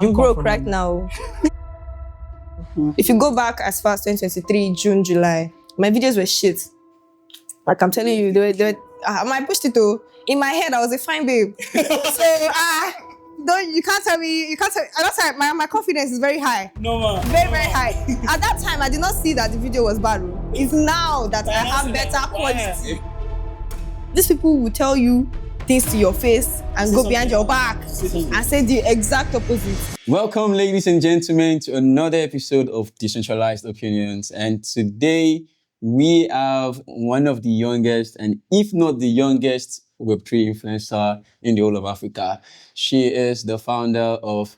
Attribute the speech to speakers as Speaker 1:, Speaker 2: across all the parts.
Speaker 1: You broke right now. If you go back as far as 2023, June, July, my videos were shit. Like I'm telling you, I pushed it to. In my head, I was a fine babe. You can't tell me. At that time, my confidence is very high.
Speaker 2: No,
Speaker 1: very high. At that time, I did not see that the video was bad. It's now that I have better quality. These people will tell you things to your face and go behind your back and say the exact opposite.
Speaker 2: Welcome, ladies and gentlemen, to another episode of Decentralized Opinions. And today we have one of the youngest, and if not the youngest, Web3 influencer in the whole of Africa. She is the founder of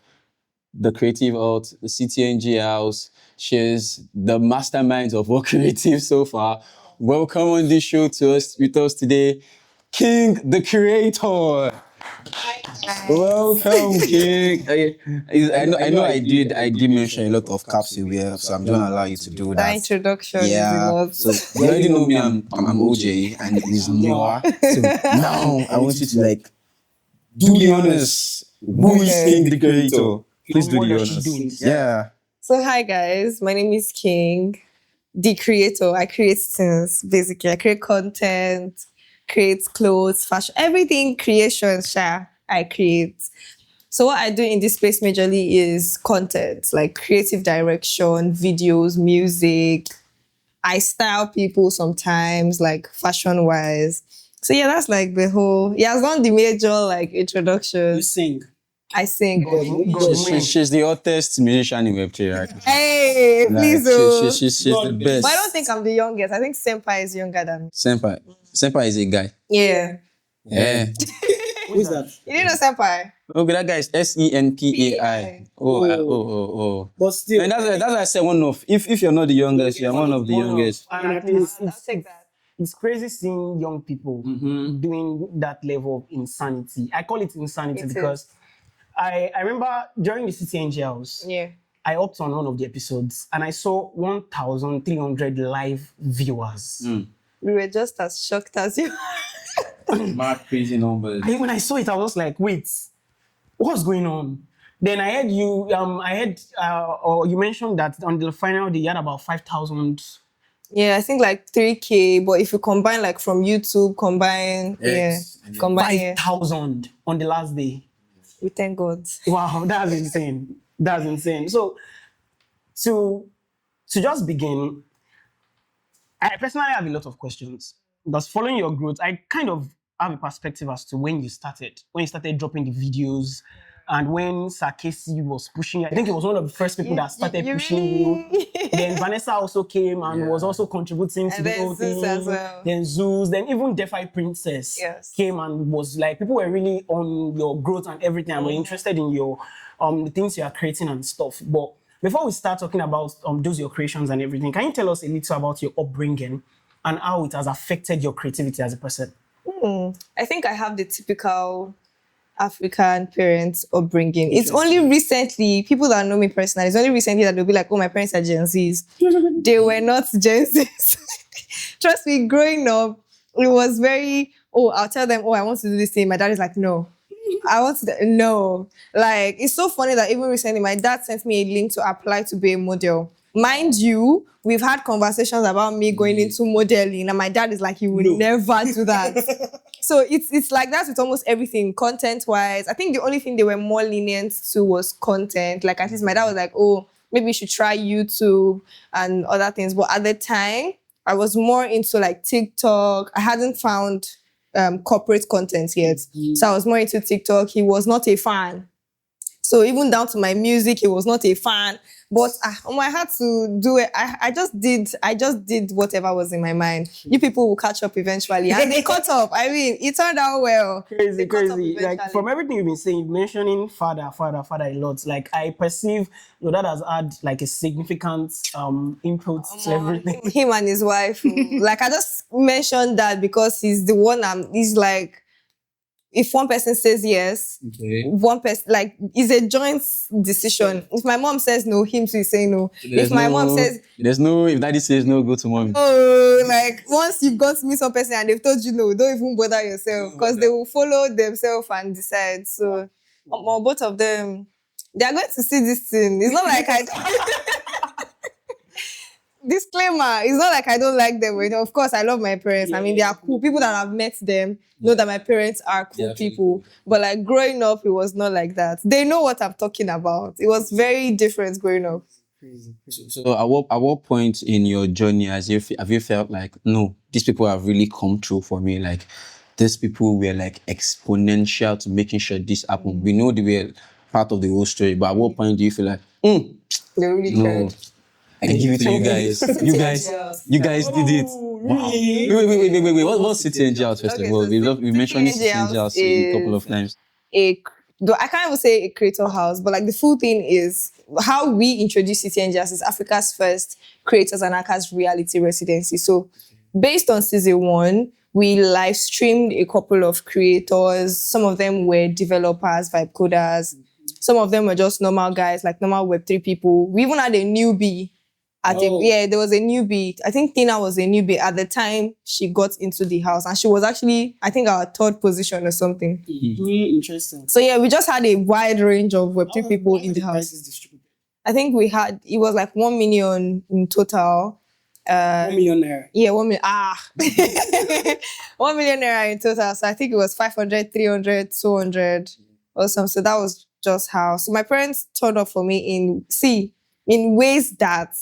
Speaker 2: the Creative Alt, the CTNG house. She is the mastermind of all creative so far. Welcome on this show with us today, Qingthecreator. Welcome, King. I know I did mention a lot of caps you wear, so I'm going to allow you to do that.
Speaker 1: That introduction.
Speaker 2: Yeah. So you already know me. I'm OJ, and it is Noah. So now I want you to do the honors. Who is Qingthecreator? Please do the honors. Yeah.
Speaker 1: So hi guys, my name is King, the creator. I create things basically. I create content, create clothes, fashion, everything creation. I create. So what I do in this space majorly is content, like creative direction, videos, music. I style people sometimes, like fashion wise. So yeah, that's like the whole. Yeah, it's not the major introduction.
Speaker 2: You sing.
Speaker 1: I sing.
Speaker 2: She's the hottest musician in Web3, right?
Speaker 1: Hey, please.
Speaker 2: She's the best.
Speaker 1: But I don't think I'm the youngest. I think Senpai is younger than me.
Speaker 2: Senpai is a guy.
Speaker 1: Yeah.
Speaker 2: Yeah.
Speaker 3: Who's that?
Speaker 1: You didn't know Senpai?
Speaker 2: Okay, that guy is SENPAI. Oh.
Speaker 3: But still,
Speaker 2: and that's why I said one of. If you're not the youngest, you're one of the youngest.
Speaker 3: And at least
Speaker 1: I'll take that.
Speaker 3: it's crazy seeing young people doing that level of insanity. I call it insanity because I remember during the CTNG house, I hopped on one of the episodes and I saw 1,300 live viewers.
Speaker 1: We were just as shocked as you.
Speaker 2: Mad crazy numbers.
Speaker 3: And when I saw it, I was like, wait, what's going on? Then I heard you, or you mentioned that on the final day you had about 5,000.
Speaker 1: Yeah, I think 3K, but if you combine from YouTube, combine
Speaker 3: 5,000 on the last day.
Speaker 1: We thank God.
Speaker 3: Wow, that's insane. That's insane. So to just begin, I personally have a lot of questions. Because following your growth, I kind of have a perspective as to when you started dropping the videos, and when Khacey was pushing you. I think it was one of the first people that started pushing you. Then Vanessa also came and was also contributing to the whole thing.
Speaker 1: As well.
Speaker 3: Then Zeus, then even DeFi Princess came and was people were really on your growth and everything, and were interested in your the things you are creating and stuff. But before we start talking about those your creations and everything, can you tell us a little about your upbringing and how it has affected your creativity as a person?
Speaker 1: I think I have the typical African parents upbringing. It's only recently, people that know me personally, it's only recently that they'll be like, oh, my parents are Gen Zs. They were not Gen Zs. Trust me, growing up, it was very, I'll tell them, I want to do this thing. My dad is like, no. I want to, no. It's so funny that even recently, my dad sent me a link to apply to be a model. Mind you, we've had conversations about me going into modeling, and my dad is like, you will never do that. So it's like that with almost everything, content-wise. I think the only thing they were more lenient to was content. At least my dad was like, maybe you should try YouTube and other things. But at the time, I was more into TikTok. I hadn't found corporate content yet. So I was more into TikTok. He was not a fan. So even down to my music, he was not a fan. But I had to do it. I just did whatever was in my mind. You people will catch up eventually. And they caught up. I mean, it turned out well.
Speaker 3: Crazy. From everything you've been saying, mentioning father a lot. I perceive your dad has had a significant input to everything.
Speaker 1: Him and his wife. I just mentioned that because he's the one he's if one person says yes, one person, it's a joint decision. If my mom says no, him too is saying no. If
Speaker 2: daddy says no, go to mommy.
Speaker 1: Once you've gone to meet some person and they've told you no, don't even bother yourself because they will follow themselves and decide. So, both of them, They are going to see this thing. It's not like disclaimer, it's not like I don't like them. Of course, I love my parents. I mean, they are cool. People that have met them know that my parents are cool people. But like growing up, it was not like that. They know what I'm talking about. It was very different growing up.
Speaker 2: So at what point in your journey have you felt like, no, these people have really come true for me? Like these people were like exponential to making sure this happened. We know they were part of the whole story, but at what point do you feel like,
Speaker 1: They really
Speaker 2: no,
Speaker 1: tried.
Speaker 2: I give it to you guys. You guys did it. Wow. Wait. What's CTNG out first
Speaker 1: Okay,
Speaker 2: of all?
Speaker 1: so
Speaker 2: We mentioned
Speaker 1: CTNG
Speaker 2: CTNG out a couple of
Speaker 1: is
Speaker 2: times.
Speaker 1: Though I can't even say a creator house, but like the full thing is how we introduce CTNG as Africa's first creators and hackers reality residency. So based on season 1, we live streamed a couple of creators. Some of them were developers, vibe coders. Some of them were just normal guys, like normal Web3 people. We even had a newbie. There was a newbie. I think Tina was a newbie at the time she got into the house, and she was actually, I think, our 3rd position or something.
Speaker 3: Interesting.
Speaker 1: So yeah, we just had a wide range of Web3 people in the house. I think it was like 1 million in total.
Speaker 3: 1 million naira.
Speaker 1: Yeah, 1 million. 1 million naira in total. So I think it was 500, 300, 200 or something. So that was just how. So my parents turned up for me in ways that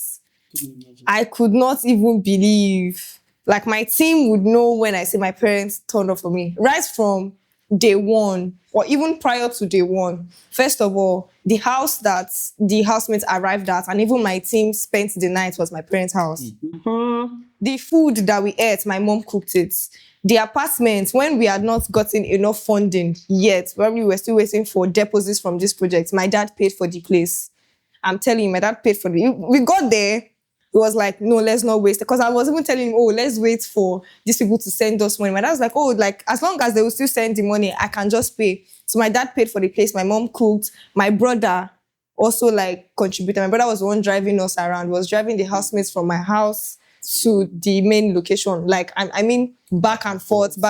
Speaker 1: I could not even believe. Like my team would know when I say my parents turned up for me. Right from day 1 or even prior to day 1. First of all, the house that the housemates arrived at and even my team spent the night was my parents' house. The food that we ate, my mom cooked it. The apartments, when we had not gotten enough funding yet, when we were still waiting for deposits from this project, my dad paid for the place. I'm telling you, my dad paid for it. We got there. It was like, no, let's not waste it. Because I was even telling him, let's wait for these people to send us money. My dad was like, like, as long as they will still send the money, I can just pay. So my dad paid for the place. My mom cooked. My brother also like contributed. My brother was the one driving us around. He was driving the housemates from my house to the main location. Like, I mean, back and forth. He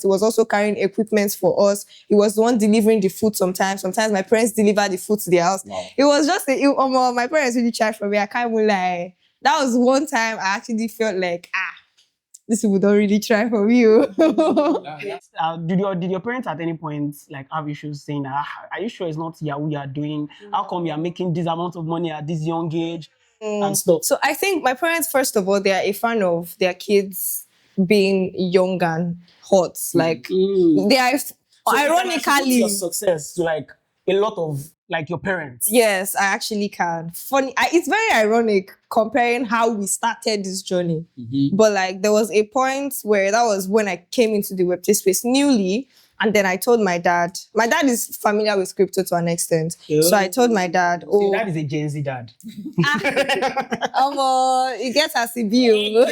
Speaker 1: was also carrying equipment for us. He was the one delivering the food sometimes. Sometimes my parents delivered the food to their house. Wow. It was just, my parents really tried for me. I can't even lie. That was one time I actually felt like, these people don't really try for me.
Speaker 3: Did your parents at any point like have issues saying, are you sure it's not Yahoo you're doing? How come you're making this amount of money at this young age? And stuff.
Speaker 1: So I think my parents, first of all, they are a fan of their kids being young and hot. Like they are, so ironically,
Speaker 3: your success to like a lot of like your parents.
Speaker 1: Yes, I actually can. Funny, it's very ironic comparing how we started this journey. But like there was a point where that was when I came into the Web3 space newly. And then I told my dad is familiar with crypto to an extent. So I told my dad,
Speaker 3: your dad is a Gen Z dad.
Speaker 1: It gets as a view.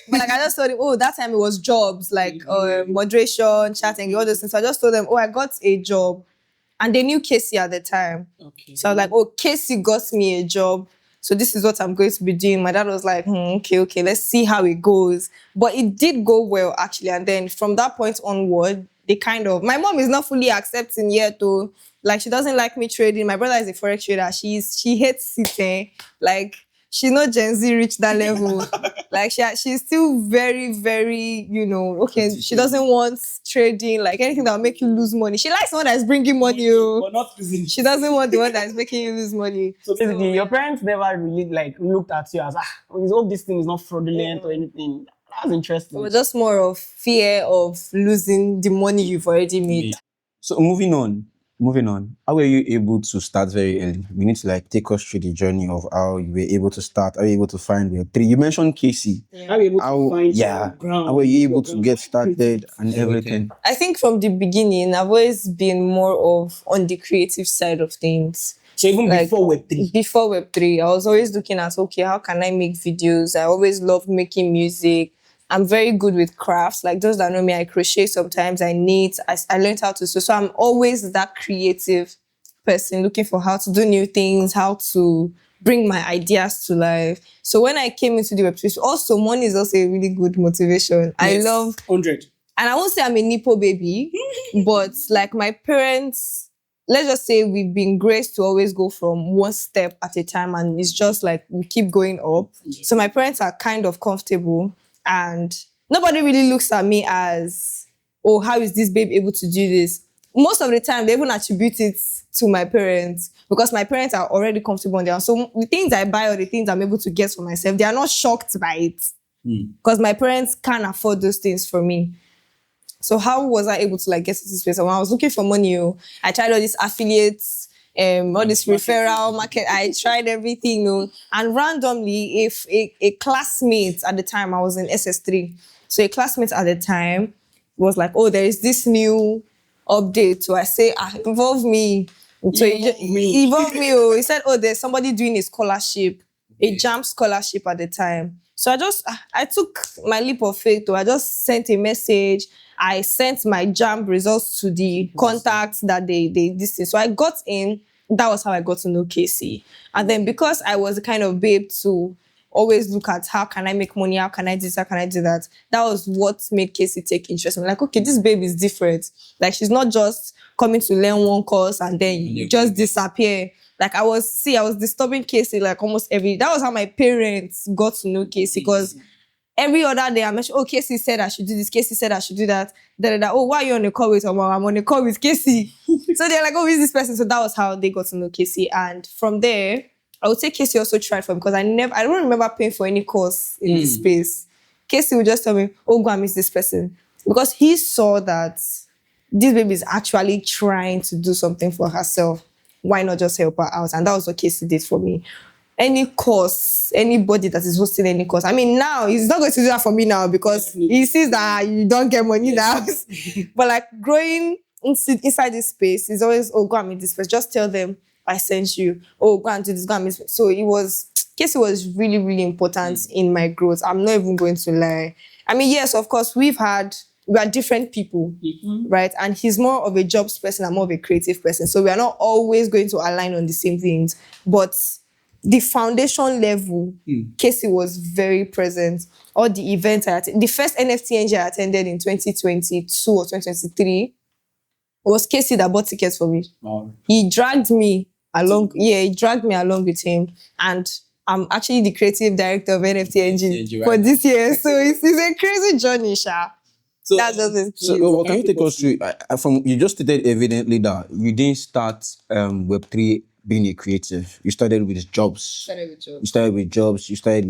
Speaker 1: But like I just told him, that time it was jobs, like moderation, chatting, all those things. So I just told them, I got a job. And they knew Khacey at the time. Okay. So I was like, Khacey got me a job. So this is what I'm going to be doing. My dad was like, okay, let's see how it goes. But it did go well, actually. And then from that point onward, my mom is not fully accepting yet, though. Like, she doesn't like me trading. My brother is a forex trader. She hates it. Like, she's not Gen Z reached that level. Like, she's still very, very, she doesn't want trading, like anything that will make you lose money. She likes the one that's bringing money.
Speaker 3: But not losing.
Speaker 1: She doesn't want the one that's making you lose money.
Speaker 3: So basically, your parents never really like looked at you as, I hope this thing is not fraudulent or anything. That's interesting.
Speaker 1: It was just more of fear of losing the money you've already made.
Speaker 2: So moving on. How were you able to start very early? We need to like take us through the journey of how you were able to start. How were you able to find Web3? You mentioned Khacey.
Speaker 3: How were you able to find ground?
Speaker 2: How were you able to get started and everything?
Speaker 1: I think from the beginning, I've always been more of on the creative side of things.
Speaker 3: So even like, before Web3?
Speaker 1: Before Web3, I was always looking at, how can I make videos? I always loved making music. I'm very good with crafts. Like those that know me, I crochet sometimes, I knit, I learned how to sew. So I'm always that creative person looking for how to do new things, how to bring my ideas to life. So when I came into the Web3, also money is also a really good motivation. Yes, I love
Speaker 3: 100.
Speaker 1: And I won't say I'm a Nipo baby, but like my parents let's just say we've been graced to always go from one step at a time, and it's just like we keep going up. So my parents are kind of comfortable, and nobody really looks at me as, oh, how is this babe able to do this? Most of the time, they even attribute it to my parents because my parents are already comfortable on their own. So the things I buy or the things I'm able to get for myself, they are not shocked by it because my parents can't afford those things for me. So how was I able to like get to this place? And when I was looking for money, I tried all these affiliates, all this referral market. I tried everything, and randomly, if a classmate at the time, I was in SS3, so a classmate at the time was like, oh, there is this new update. So I say, involve me. So he involved me. He said, oh, there's somebody doing a scholarship, a JAMB scholarship at the time. So I took my leap of faith. I just sent a message. I sent my JAMB results to the contacts that they this thing. So I got in. That was how I got to know Khacey. And then because I was the kind of babe to always look at how can I make money, how can I do this, how can I do that, that was what made Khacey take interest. I'm like, okay, this babe is different. Like, she's not just coming to learn one course and then you just disappear. Like, I was disturbing Khacey like almost that was how my parents got to know Khacey, because every other day I mentioned, oh, Khacey said I should do this, Khacey said I should do that. Oh, why are you on a call with Omar? I'm on a call with Khacey. So they're like, oh, who's this person? So that was how they got to know Khacey. And from there, I would say Khacey also tried for me, because I don't remember paying for any course in this space. Khacey would just tell me, oh, go and meet this person. Because he saw that this baby is actually trying to do something for herself. Why not just help her out? And that was what Khacey did for me. Any course, anybody that is hosting any course. I mean, now he's not going to do that for me now because he sees that you don't get money in the house. But like growing inside this space is always, oh, go and meet this person. Just tell them I sent you. Oh, go and do this, go and meet. So Khacey was really, really important in my growth. I'm not even going to lie. I mean, yes, of course, we are different people, right? And he's more of a jobs person, I'm more of a creative person. So we are not always going to align on the same things. But the foundation level, Khacey was very present. All the events I attended, the first NFTNG I attended in 2022 or 2023 was Khacey that bought tickets for me. Wow. He dragged me along. Yeah, he dragged me along with him. And I'm actually the creative director of NFTNG for this year. So it's a crazy journey, Sha.
Speaker 2: So,
Speaker 1: that's just it.
Speaker 2: So can you take us through, you just stated evidently that you didn't start Web3 being a creative. You started with jobs. You started with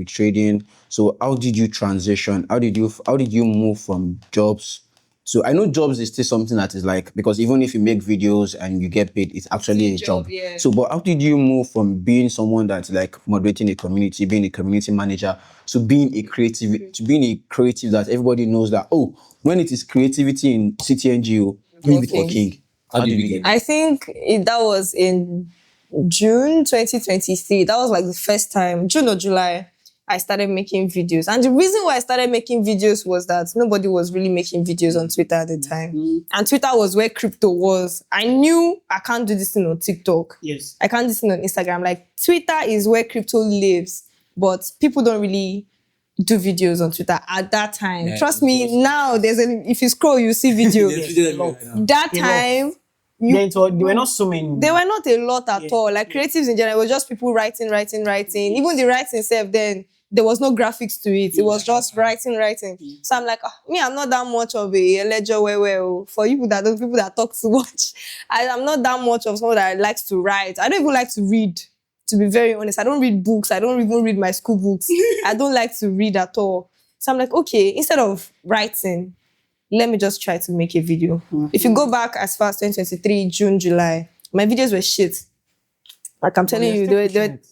Speaker 2: trading. So how did you transition? How did you move from jobs? So I know jobs is still something that is like, because even if you make videos and you get paid, it's actually a job. Yeah. So, but how did you move from being someone that's like moderating a community, being a community manager, to being a creative that everybody knows that, oh, when it is creativity in CTNG, maybe for King. How did you get it?
Speaker 1: I think that was in June 2023. That was like the first time, June or July, I started making videos. And the reason why I started making videos was that nobody was really making videos on Twitter at the time. And Twitter was where crypto was. I knew I can't do this thing on TikTok. Yes. I can't do this thing on Instagram. Like, Twitter is where crypto lives, but people don't really do videos on Twitter at that time. Yeah, trust me, now if you scroll, you see videos. That time,
Speaker 3: there were not so many.
Speaker 1: There were not a lot at all. Like, creatives in general, it was just people writing. Even the writing itself, then there was no graphics to it. It was just writing. So I'm like, I'm not that much of a ledger for you people that talk too much. I'm not that much of someone that likes to write. I don't even like to read, to be very honest. I don't read books. I don't even read my school books. I don't like to read at all. So I'm like, okay, instead of writing, let me just try to make a video. If you go back as far as 2023, June, July, my videos were shit. Like, I'm telling you,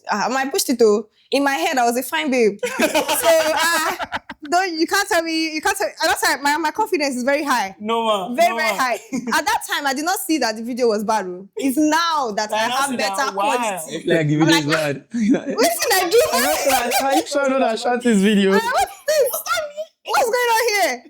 Speaker 1: I pushed it though. In my head, I was a fine babe. So, you can't tell me. At that time, my confidence is very high. Very high. At that time, I did not see that the video was bad. It's now that I have better quality.
Speaker 2: Like, the video is bad.
Speaker 1: Listen, I do.
Speaker 3: Are you sure not that shot this video?
Speaker 1: What's going on here?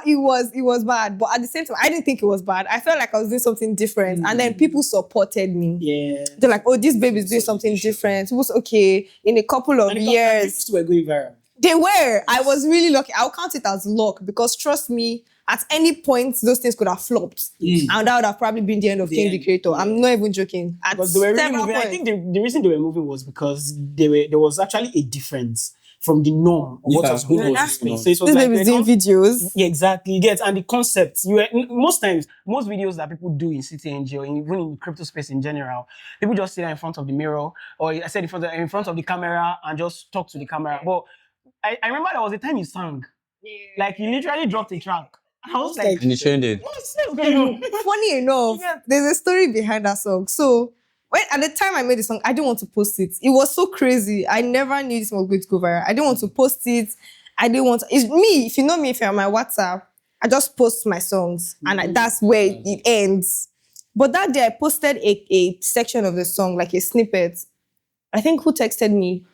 Speaker 1: It was bad, but at the same time, I didn't think it was bad. I felt like I was doing something different, and then people supported me. Yeah, they're like, "Oh, this baby is doing something different." It was okay. In a couple of years,
Speaker 3: were going viral.
Speaker 1: They were. I was really lucky. I'll count it as luck, because trust me, at any point, those things could have flopped. And that would have probably been the end of King the Creator. I'm not even joking. At
Speaker 3: Because they were really
Speaker 1: several
Speaker 3: moving. I
Speaker 1: points.
Speaker 3: think the reason they were moving was because there was actually a difference from the norm of what
Speaker 2: Yeah,
Speaker 3: was going on in
Speaker 2: yeah.
Speaker 3: space. So it was
Speaker 1: This
Speaker 3: like
Speaker 1: baby is doing videos.
Speaker 3: yeah, exactly. You get, and the concept. Most times, most videos that people do in CTNG or even in crypto space in general, people just sit there in front of the mirror, or I said in front of the camera and just talk to the camera. But I remember there was a time you sang, like you literally dropped a track. I was like,
Speaker 2: And it trended.
Speaker 3: what's going on?
Speaker 1: Funny enough, there's a story behind that song. So when at the time I made the song, I didn't want to post it. It was so crazy. I never knew this was going to go viral. I didn't want to post it. I didn't want to. It's me. If you know me, if you're on my WhatsApp, I just post my songs, and that's where it ends. But that day I posted a section of the song, like a snippet. I think who texted me?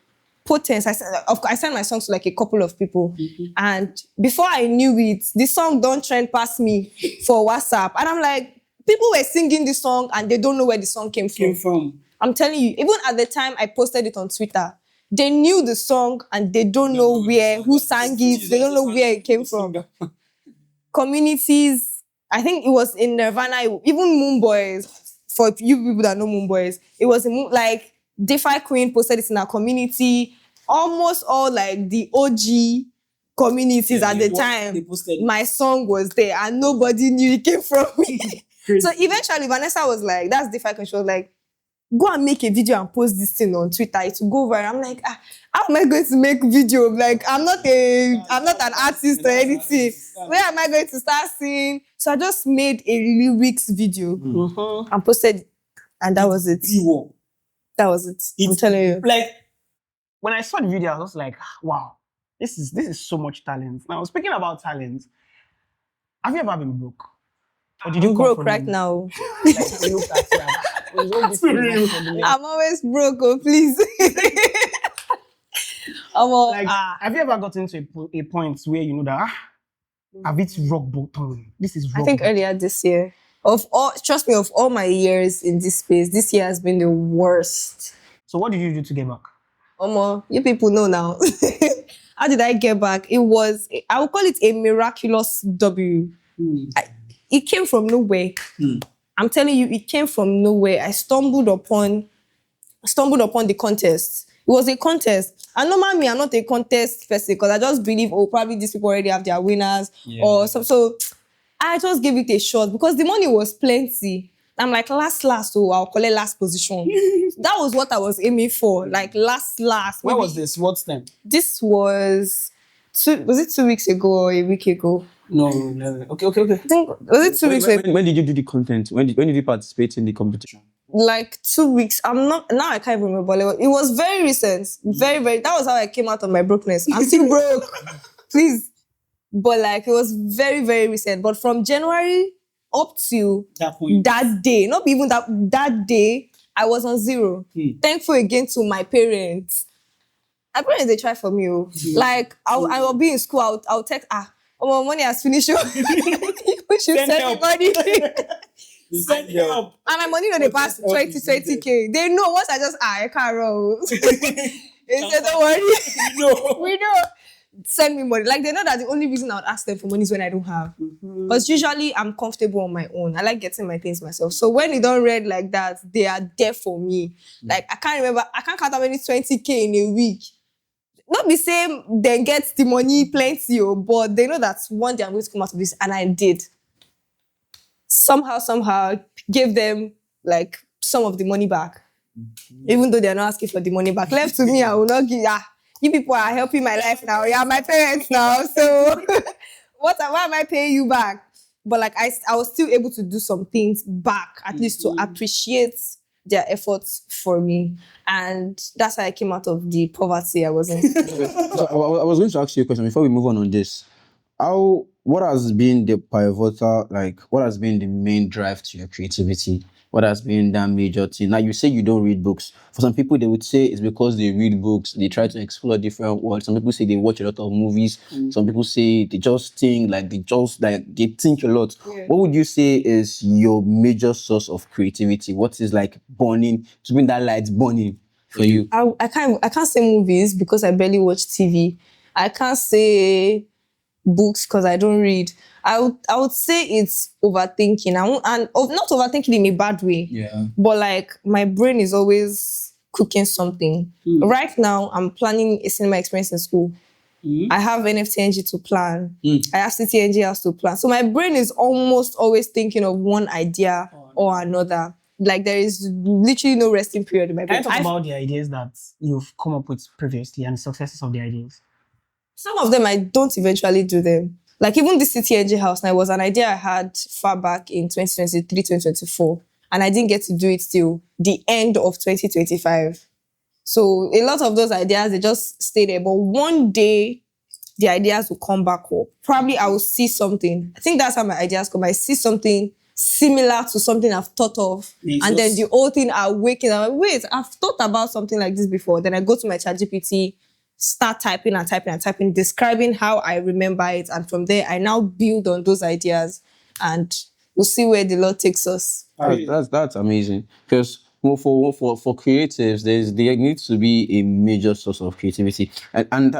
Speaker 1: Potence. I sent my songs to like a couple of people. And before I knew it, the song don't trend past me for WhatsApp. And I'm like, people were singing the song and they don't know where the song came from. I'm telling you, even at the time I posted it on Twitter, they knew the song and they don't know who sang it. They don't know where it came from. Communities, I think it was in Nirvana, even Moon Boys, for you people that know Moon Boys, it was like DeFi Queen posted it in our community. Almost all like the OG communities at the time, my song was there and nobody knew it came from me. So eventually Vanessa was like, that's DeFi Queen. She was like, go and make a video and post this thing on Twitter. It will go viral. I'm like, how am I going to make video? Like, I'm not an artist or anything. Where am I going to start singing? So I just made a lyrics video and posted it. And that was it. That was it. I'm telling you.
Speaker 3: Like, when I saw the video, I was like, wow, this is so much talent. Now, speaking about talent, have you ever been broke? Or did you
Speaker 1: I'm
Speaker 3: come
Speaker 1: broke
Speaker 3: from
Speaker 1: right now.
Speaker 3: Like, you looked at you,
Speaker 1: I'm always broke, oh please.
Speaker 3: like, have you ever gotten to a point where you know that I've hit rock bottom? This is rock
Speaker 1: I think
Speaker 3: bottom.
Speaker 1: earlier this year, trust me, of all my years in this space, this year has been the worst.
Speaker 3: So what did you do to get back?
Speaker 1: You people know now. How did I get back? I would call it a miraculous W. It came from nowhere. I'm telling you, it came from nowhere. I stumbled upon the contest. It was a contest. And normally I'm not a contest person because I just believe, probably these people already have their winners or something. So I just gave it a shot because the money was plenty. I'm like, last, so I'll collect last position. That was what I was aiming for. Like last.
Speaker 3: Where was this? What time?
Speaker 1: This was it 2 weeks ago or a week ago?
Speaker 3: No. Okay.
Speaker 1: I think, was it 2 weeks ago?
Speaker 2: When did you do the content? When did you participate in the competition?
Speaker 1: Like 2 weeks. I can't remember. It was very recent. Very, very. That was how I came out of my brokenness. I'm still broke. Please. But like, it was very, very recent. But from January up to that day, not even that day, I was on zero. Thankful again to my parents. My parents, they try for me. Like, I'll be in school, I'll text, my money has finished. You should send me money.
Speaker 3: Send help.
Speaker 1: And my money, they pass 20K. They know once I just, I can't roll. They said, don't worry. We know. Send me money. Like, they know that the only reason I would ask them for money is when I don't have. Because usually I'm comfortable on my own. I like getting my things myself. So when they don't read like that, they are there for me. Like, I can't count how many 20K in a week. Not the same, they get the money plenty, but they know that one day I'm going to come out of this, and I did. Somehow, gave them like some of the money back. Even though they're not asking for the money back. Left to me, I will not give. You people are helping my life now. Yeah, my parents now. So why am I paying you back? But like I was still able to do some things back, at least to appreciate their efforts for me. And that's how I came out of the poverty I was in.
Speaker 2: So I was going to ask you a question before we move on this. What has been the pivotal, what has been the main drive to your creativity? What has been that major thing? Now, you say you don't read books. For some people, they would say it's because they read books. They try to explore different worlds. Some people say they watch a lot of movies. Some people say they just think, they think a lot.
Speaker 1: Yeah.
Speaker 2: What would you say is your major source of creativity? What is burning, to bring that light burning for you?
Speaker 1: I can't say movies because I barely watch TV. I can't say books because I don't read. I would say it's overthinking. Not overthinking in a bad way.
Speaker 2: Yeah.
Speaker 1: But like my brain is always cooking something. Right now, I'm planning a cinema experience in school. I have NFTNG to plan. I have CTNG house to plan. So my brain is almost always thinking of one idea or another. Like there is literally no resting period in my
Speaker 3: Can
Speaker 1: brain.
Speaker 3: you talk about the ideas that you've come up with previously and the successes of the ideas?
Speaker 1: Some of them I don't eventually do them. Like even the CTNG house now was an idea I had far back in 2023, 2024. And I didn't get to do it till the end of 2025. So a lot of those ideas, they just stay there. But one day, the ideas will come back up. Probably I will see something. I think that's how my ideas come. I see something similar to something I've thought of. And then the whole thing I wake up, I'm like, wait, I've thought about something like this before. Then I go to my ChatGPT, start typing, describing how I remember it. And from there, I now build on those ideas. And we'll see where the Lord takes us.
Speaker 2: That's amazing. Because for creatives, there needs to be a major source of creativity. And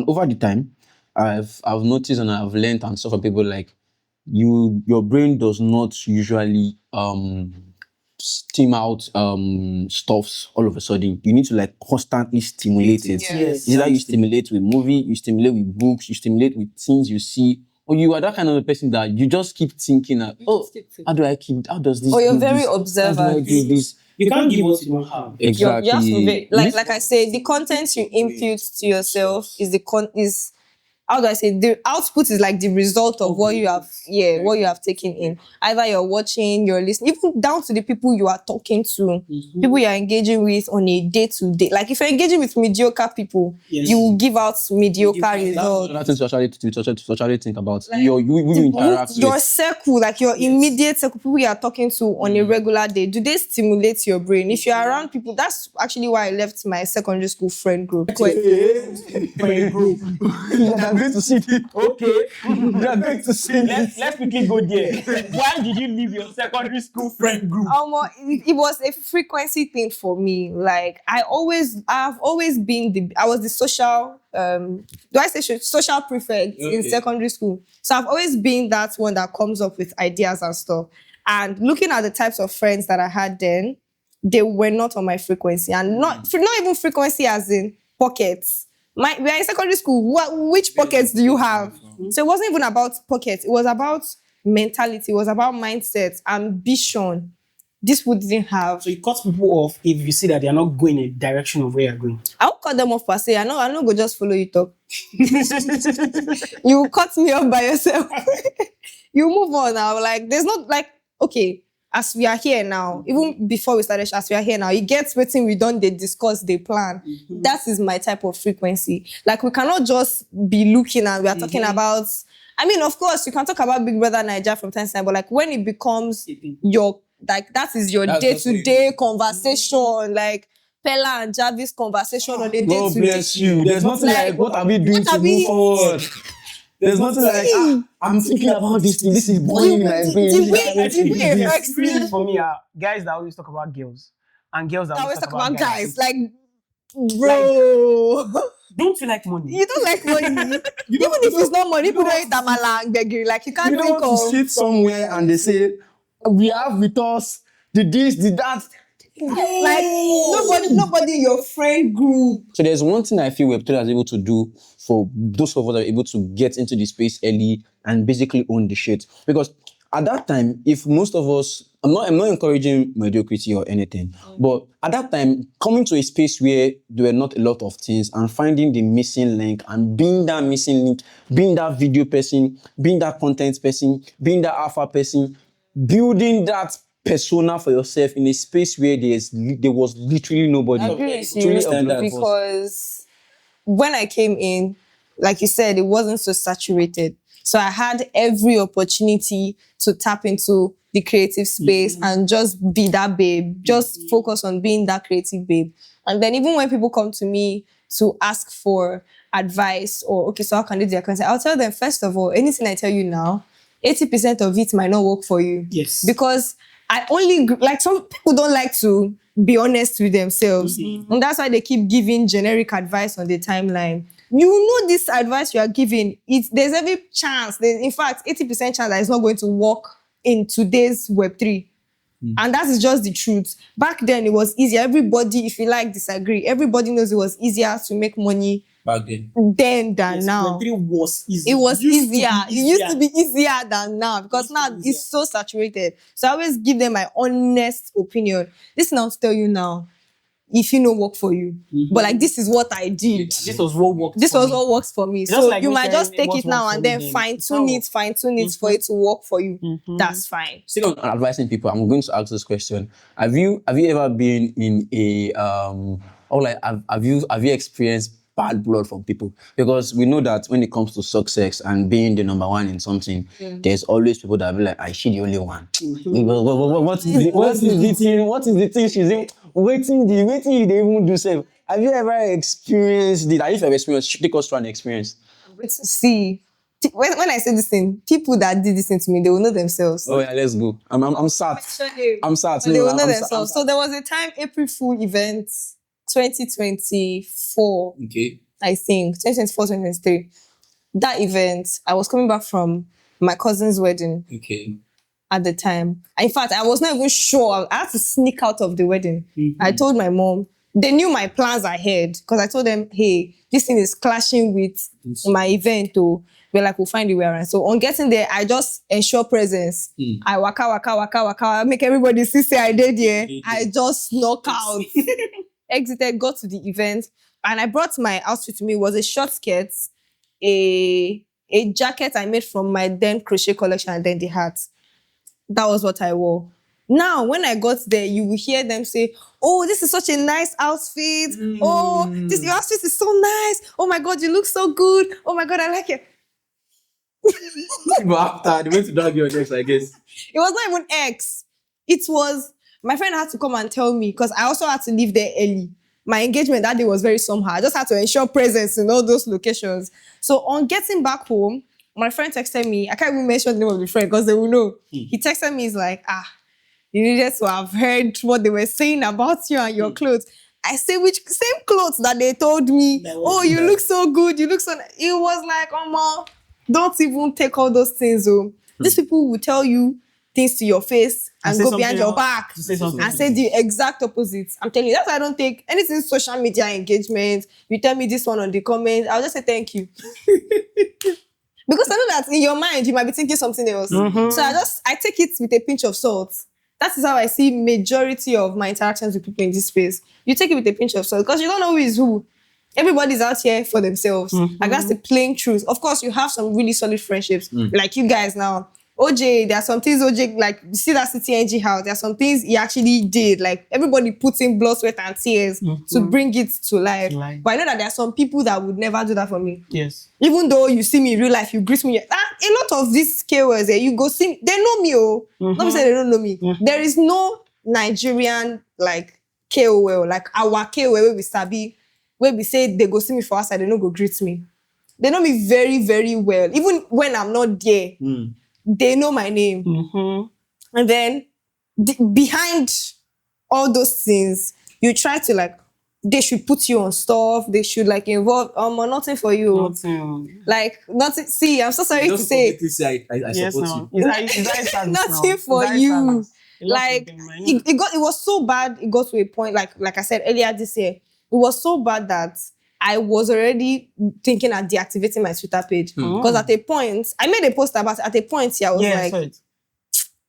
Speaker 2: over the time, I've noticed and I've learned and stuff from people like your brain does not usually steam out stuffs all of a sudden. You need to like constantly stimulate it.
Speaker 1: Yes.
Speaker 2: Either you stimulate with movie, you stimulate with books, you stimulate with things you see, or you are that kind of a person that you just keep thinking that, how does this?
Speaker 1: Or you're
Speaker 2: do
Speaker 1: very
Speaker 2: this? How do I
Speaker 1: observant.
Speaker 2: do this?
Speaker 3: You can't give what you don't have.
Speaker 2: Exactly.
Speaker 1: You have to be, like I say, the content you impute to yourself is how do I say, the output is like the result of what you have taken in. Either you're watching, you're listening, even down to the people you are talking to, people you're engaging with on a day-to-day. Like if you're engaging with mediocre people, you will give out mediocre results.
Speaker 2: That's another thing to actually think about. Like, you interact with.
Speaker 1: Your circle, like your immediate circle, people you are talking to on a regular day, do they stimulate your brain? If you're around people, that's actually why I left my secondary school friend group.
Speaker 3: Friend group.
Speaker 2: I'm going to see it.
Speaker 3: Okay.
Speaker 2: You are going to see it.
Speaker 3: Let's quickly go there. Why did you leave your secondary school friend group?
Speaker 1: It was a frequency thing for me. Like I've always been I was the social social prefect in secondary school. So I've always been that one that comes up with ideas and stuff. And looking at the types of friends that I had then, they were not on my frequency, and not even frequency as in pockets. We are in secondary school. Which pockets do you have? So it wasn't even about pockets. It was about mentality. It was about mindset, ambition. This we didn't have.
Speaker 3: So you cut people off if you see that they are not going in a direction of where you're going.
Speaker 1: I won't cut them off per se. I know go just follow you talk. You cut me off by yourself. You move on now. Like there's not like, okay, as we are here now, even before we started, as we are here now, you get waiting, we don't, they discuss, they plan. That is my type of frequency. Like we cannot just be looking and we are talking about, I mean, of course, you can talk about Big Brother Nigeria from time to time, but like when it becomes your, like that is your day-to-day conversation, like Pella and Jarvis conversation on a day-to-day.
Speaker 2: God bless you. There's nothing like what are we doing to move forward? There's nothing like, I'm thinking about this thing. This is boiling my brain.
Speaker 3: The for me are guys that always talk about girls. And girls that
Speaker 1: always talk about guys. Like, bro.
Speaker 3: Don't you like money?
Speaker 1: You don't like money. Even if it's not money, people don't eat amala and beggar. Like, you can't
Speaker 2: drink of. You don't sit somewhere and they say, we have with us the this, the that.
Speaker 1: Like nobody in your friend group.
Speaker 2: So there's one thing I feel Web3 is able to do for those of us that are able to get into the space early and basically own the shit. Because at that time, if most of us, I'm not encouraging mediocrity or anything, but at that time, coming to a space where there were not a lot of things and finding the missing link and being that missing link, being that video person, being that content person, being that alpha person, building that persona for yourself in a space where there was literally nobody.
Speaker 1: I agree with you because when I came in, like you said, it wasn't so saturated. So I had every opportunity to tap into the creative space and just be that babe, just focus on being that creative babe. And then even when people come to me to ask for advice or, okay, so how can they do their content? I'll tell them, first of all, anything I tell you now, 80% of it might not work for you.
Speaker 3: Yes.
Speaker 1: Because some people don't like to be honest with themselves. And that's why they keep giving generic advice on the timeline. you know this advice you are giving, there's every chance, in fact, 80% chance that it's not going to work in today's Web3. And that is just the truth. Back then, it was easier. Everybody, if you like, disagree. Everybody knows it was easier to make money
Speaker 2: back then
Speaker 1: than now.
Speaker 3: Web3 was easy.
Speaker 1: It was easier. It used to
Speaker 3: easier.
Speaker 1: be easier than now because now it's so saturated. So I always give them my honest opinion. This now to tell you now, if you know work for you. But like this is what I did.
Speaker 3: This was what worked.
Speaker 1: This
Speaker 3: for
Speaker 1: was
Speaker 3: me.
Speaker 1: what works for me.
Speaker 3: Just
Speaker 1: So
Speaker 3: like
Speaker 1: you
Speaker 3: me
Speaker 1: might just
Speaker 3: sharing
Speaker 1: take
Speaker 3: what
Speaker 1: it now
Speaker 3: works
Speaker 1: and
Speaker 3: for
Speaker 1: then
Speaker 3: me,
Speaker 1: fine
Speaker 3: then
Speaker 1: tune it for it to work for you. That's fine.
Speaker 2: Still on advising people, I'm going to ask this question. Have you ever been in a or like have you experienced bad blood from people? Because we know that when it comes to success and being the number one in something, there's always people that be like, I she the only one. What is the thing she's in? Waiting you they even do self. Have you ever experienced it? Have you ever experienced, take us through an experience?
Speaker 1: Wait to see. When I say this thing, people that did this thing to me, they will know themselves.
Speaker 2: Oh yeah, let's go. I'm sat. I'm sat.
Speaker 1: They will know
Speaker 2: I'm
Speaker 1: themselves. So there was a time, April Fool event, 2024.
Speaker 2: Okay.
Speaker 1: I think 2024, 2023. That event, I was coming back from my cousin's wedding
Speaker 2: Okay.
Speaker 1: at the time. In fact, I was not even sure. I had to sneak out of the wedding. I told my mom. They knew my plans ahead because I told them, hey, this thing is clashing with my event. Oh, we're like, we'll find a way around. So on getting there, I just ensure presence. I waka, make everybody see say I did here. I just snuck out, exited, got to the event, and I brought my outfit with me. It was a short skirt, a jacket I made from my then crochet collection, and then the hat. That was what I wore. Now, when I got there, you will hear them say, oh, this is such a nice outfit. Oh, your outfit is so nice. Oh my God, you look so good. Oh my God, I like it.
Speaker 2: But after, they went to drag your next, I guess.
Speaker 1: It was not even X. It was, my friend had to come and tell me because I also had to leave there early. My engagement that day was very somehow. I just had to ensure presence in all those locations. So on getting back home, my friend texted me. I can't even mention the name of the friend because they will know. He texted me, he's like, you needed to have heard what they were saying about you and your clothes. I say, which same clothes that they told me, oh, you look so good, you look so nice. It was like, don't even take all those things. These people will tell you things to your face and go behind your back and say the exact opposite. I'm telling you, that's why I don't take anything social media engagement. You tell me this one on the comment, I'll just say thank you. Because I know that in your mind, you might be thinking something else. So I take it with a pinch of salt. That is how I see majority of my interactions with people in this space. You take it with a pinch of salt because you don't know who is who. Everybody's out here for themselves. And that's the plain truth. Of course, you have some really solid friendships. Like you guys now. OJ, there are some things OJ, like, you see that CTNG house, there are some things he actually did. Like, everybody puts in blood, sweat, and tears to bring it to life. But I know that there are some people that would never do that for me.
Speaker 3: Yes.
Speaker 1: Even though you see me in real life, you greet me. A lot of these KOLs, you go see me, they know me, Not say they don't know me. There is no Nigerian, like, KOL, like our KOL where we sabi, where we say they go see me for outside, they don't go greet me. They know me very, very well. Even when I'm not there, they know my name. And then behind all those things, you try to like, they should put you on stuff. They should like involve, nothing for you.
Speaker 3: Nothing.
Speaker 1: Like, nothing. See, I'm so sorry to say.
Speaker 2: I support you.
Speaker 1: Nothing for you. Like, it was so bad. It got to a point, like I said earlier this year, it was so bad that I was already thinking of deactivating my Twitter page. Because at a point, I made a post about it. At a point, I was like,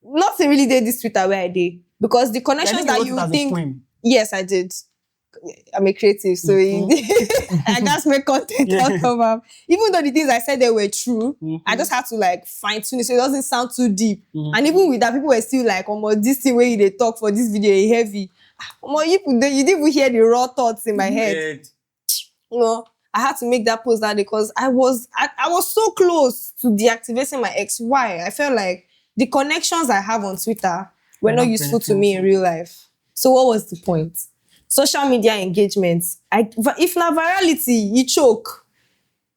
Speaker 1: nothing really did this Twitter where I did. Because the connections that you think... Yes, I did. I'm a creative, so I just make content out of them. Even though the things I said they were true, I just had to like fine tune it so it doesn't sound too deep. And even with that, people were still like, this thing where they talk for this video is heavy. You didn't even hear the raw thoughts in my head. You know, I had to make that post that day because I was so close to deactivating my ex. Why? I felt like the connections I have on Twitter were not useful to me in real life. So what was the point? Social media engagements. If na virality, you choke.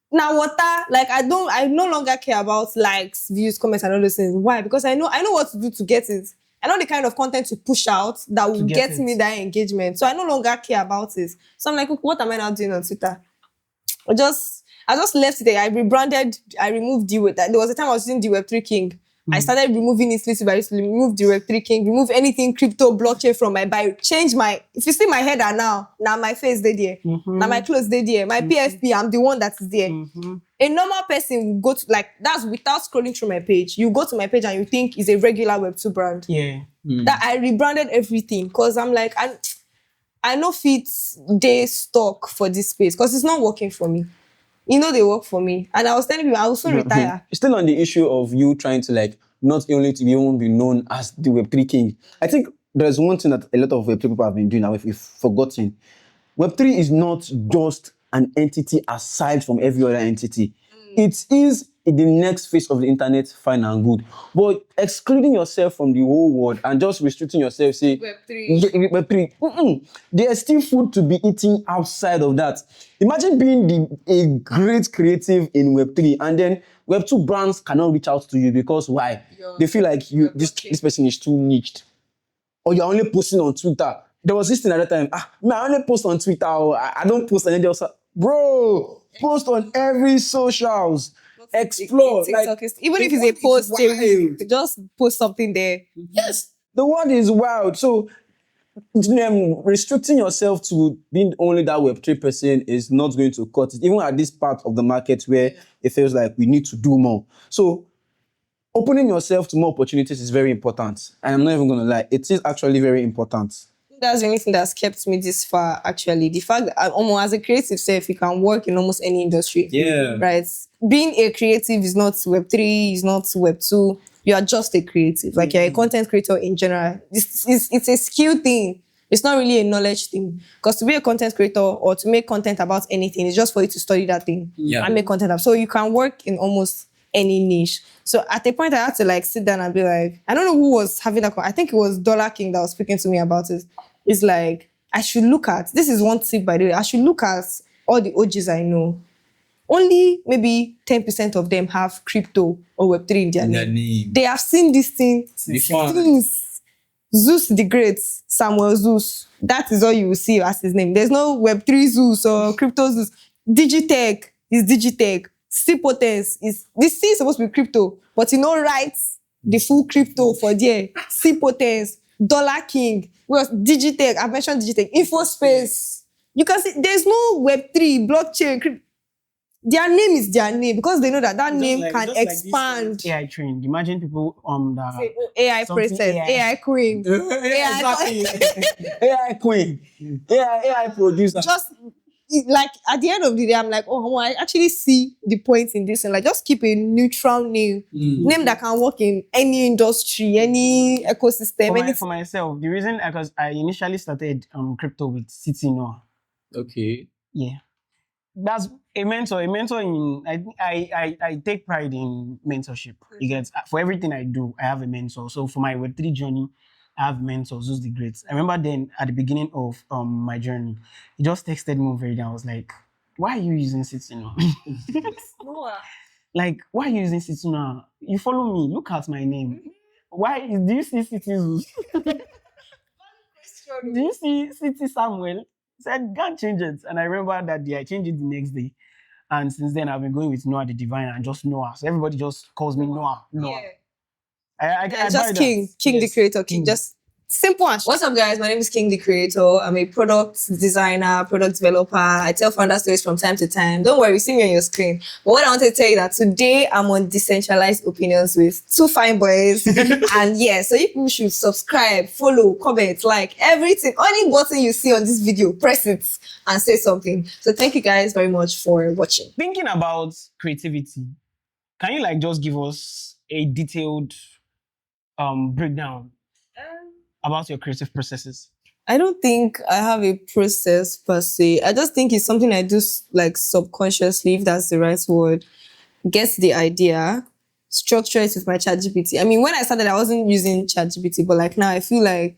Speaker 1: Now water, like I no longer care about likes, views, comments, and all those things. Why? Because I know what to do to get it. I know the kind of content to push out that will get me that engagement. So I no longer care about it. So I'm like, what am I now doing on Twitter? I just left it there. I rebranded, I removed there was a time I was using the Web3 King. I started removing it little by little, remove the Web3 King, remove anything crypto blockchain from my bio, change my, if you see my header now my face they there, now my clothes they there, my PFP, I'm the one that is there. A normal person will go to, like, that's without scrolling through my page. You go to my page and you think it's a regular Web2 brand.
Speaker 3: Yeah.
Speaker 1: That I rebranded everything because I'm like, I know fits day stock for this space because it's not working for me. You know they work for me. And I was telling people I will soon retire.
Speaker 2: Still on the issue of you trying to like not only to even be known as the Web3 King. I think there's one thing that a lot of Web3 people have been doing now, if we've forgotten. Web3 is not just an entity aside from every other entity. It is the next phase of the internet, fine and good. But excluding yourself from the whole world and just restricting yourself, say, Web3. There's still food to be eaten outside of that. Imagine being a great creative in Web3 and then Web2 brands cannot reach out to you because why? They feel like this person is too niched. Or you're only posting on Twitter. There was this thing at that time. I only post on Twitter. Or I don't post on any other. Bro, post on every socials. Explore.
Speaker 1: TikTok even if it's a post, just post something there.
Speaker 2: Yes, the world is wild. So restricting yourself to being only that Web3 person is not going to cut it. Even at this part of the market where it feels like we need to do more. So opening yourself to more opportunities is very important. And I'm not even going to lie. It is actually very important.
Speaker 1: That's the only thing that's kept me this far, actually. The fact that almost as a creative self, you can work in almost any industry.
Speaker 2: Yeah.
Speaker 1: Right? Being a creative is not Web3, is not Web2. You are just a creative. Like you're a content creator in general. It's a skill thing. It's not really a knowledge thing. Because to be a content creator or to make content about anything, it's just for you to study that thing and make content up. So you can work in almost any niche. So at a point I had to like sit down and be like, I don't know who was having that. I think it was Dollar King that was speaking to me about it. It's like, I should look at, this is one tip by the way, I should look at all the OGs I know. Only maybe 10% of them have crypto or Web3 in their name. They have seen this thing since Zeus the Great, Samuel Zeus. That is all you will see as his name. There's no Web3 Zeus or crypto Zeus. Digitech is Digitech. C-Potence is, this C is supposed to be crypto, but you know, writes the full crypto for there. C-Potence, Dollar King, Digitech, I've mentioned Digitech, InfoSpace. You can see there's no Web3, blockchain, their name is their name because they know that name can expand.
Speaker 3: Like AI trained. Imagine people that
Speaker 1: say, AI preset, AI queen,
Speaker 2: AI queen, AI producer.
Speaker 1: Just like at the end of the day, I'm like, oh, I actually see the point in this, and like just keep a neutral name that can work in any industry, any ecosystem.
Speaker 3: For myself, the reason because I initially started crypto with CTNG.
Speaker 2: Okay.
Speaker 3: Yeah, that's a mentor. A mentor in I take pride in mentorship. You get, for everything I do, I have a mentor. So for my Web3 journey, I have mentors, who's the greats. I remember then at the beginning of my journey, he just texted me over it. I was like, why are you using CTNG? Like, why are you using CTNG? You follow me, look at my name. Why do you see CTNG? Do you see CT Samuel? He said, can't change it. And I remember that day I changed it the next day. And since then I've been going with Noah the Divine and just Noah. So everybody just calls me Noah.
Speaker 1: Yeah.
Speaker 3: I
Speaker 1: just King the Creator, King. Just simple and what's up, guys? My name is King the Creator. I'm a product designer, product developer. I tell founder stories from time to time. Don't worry, see me on your screen. But what I want to tell you that today I'm on Decentralized Opinions with two fine boys. And yeah, so you people should subscribe, follow, comment, like everything. Any button you see on this video, press it and say something. So thank you guys very much for watching.
Speaker 3: Thinking about creativity, can you like just give us a detailed breakdown about your creative processes?
Speaker 1: I don't think I have a process per se. I just think it's something I do like subconsciously, if that's the right word. Get the idea, structure it with my ChatGPT. I mean, when I started, I wasn't using ChatGPT, but like now I feel like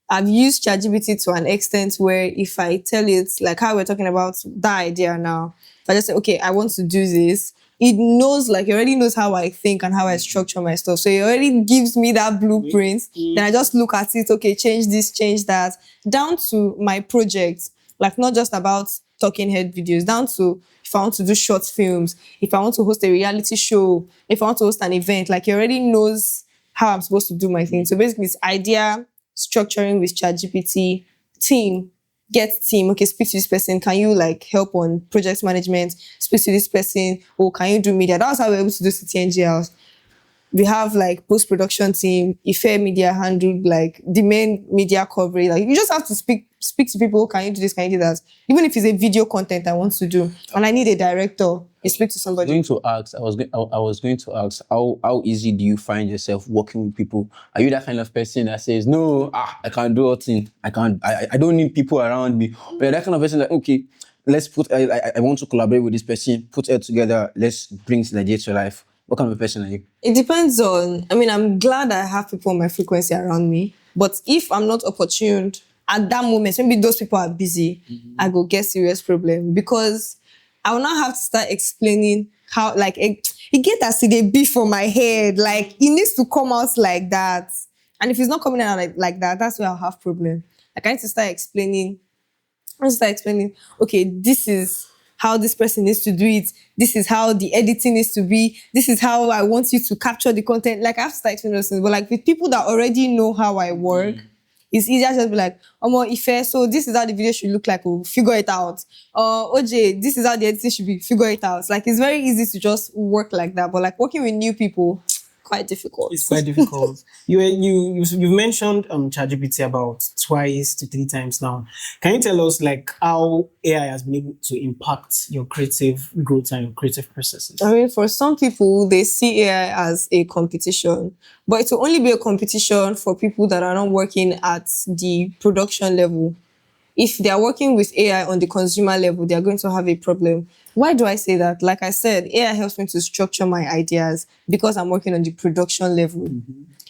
Speaker 1: I've used ChatGPT to an extent where if I tell it, like how we're talking about that idea now, if I just say, okay, I want to do this, it knows, like, it already knows how I think and how I structure my stuff. So it already gives me that blueprint. Then I just look at it, okay, change this, change that, down to my project. Like not just about talking head videos, down to if I want to do short films, if I want to host a reality show, if I want to host an event, like he already knows how I'm supposed to do my thing. So basically it's idea, structuring with ChatGPT, team, get team, okay, speak to this person. Can you like help on project management? Speak to this person, or can you do media? That's how we're able to do CTNG house. We have like post-production team, Ife Media handled like the main media coverage. Like you just have to speak to people. Can you do this? Can you do that? Even if it's a video content I want to do, and I need a director, you speak to somebody.
Speaker 2: I was going to ask, how easy do you find yourself working with people? Are you that kind of person that says, no, I can't do nothing. I don't need people around me. But you're that kind of person that, okay, let's I want to collaborate with this person, put it together, let's bring the idea to life. What kind of a person are you?
Speaker 1: It depends on, I mean, I'm glad I have people on my frequency around me. But if I'm not opportuned at that moment, maybe those people are busy, I go get serious problem. Because I will not have to start explaining how, like, it get as they be for my head. Like, it needs to come out like that. And if it's not coming out like that, that's where I'll have problem. Like, I need to start explaining, okay, this is how this person needs to do it. This is how the editing needs to be. This is how I want you to capture the content. Like, I have to start explaining those things. But like with people that already know how I work, it's easier to just be like, Ife, so this is how the video should look like. We'll figure it out. OJ, this is how the editing should be. Figure it out. Like, it's very easy to just work like that. But like working with new people, quite difficult.
Speaker 3: It's quite difficult. You've mentioned ChatGPT about 2 to 3 times now. Can you tell us like how AI has been able to impact your creative growth and your creative processes?
Speaker 1: I mean, for some people, they see AI as a competition, but it will only be a competition for people that are not working at the production level. If they are working with AI on the consumer level, they are going to have a problem. Why do I say that? Like I said, AI helps me to structure my ideas because I'm working on the production level.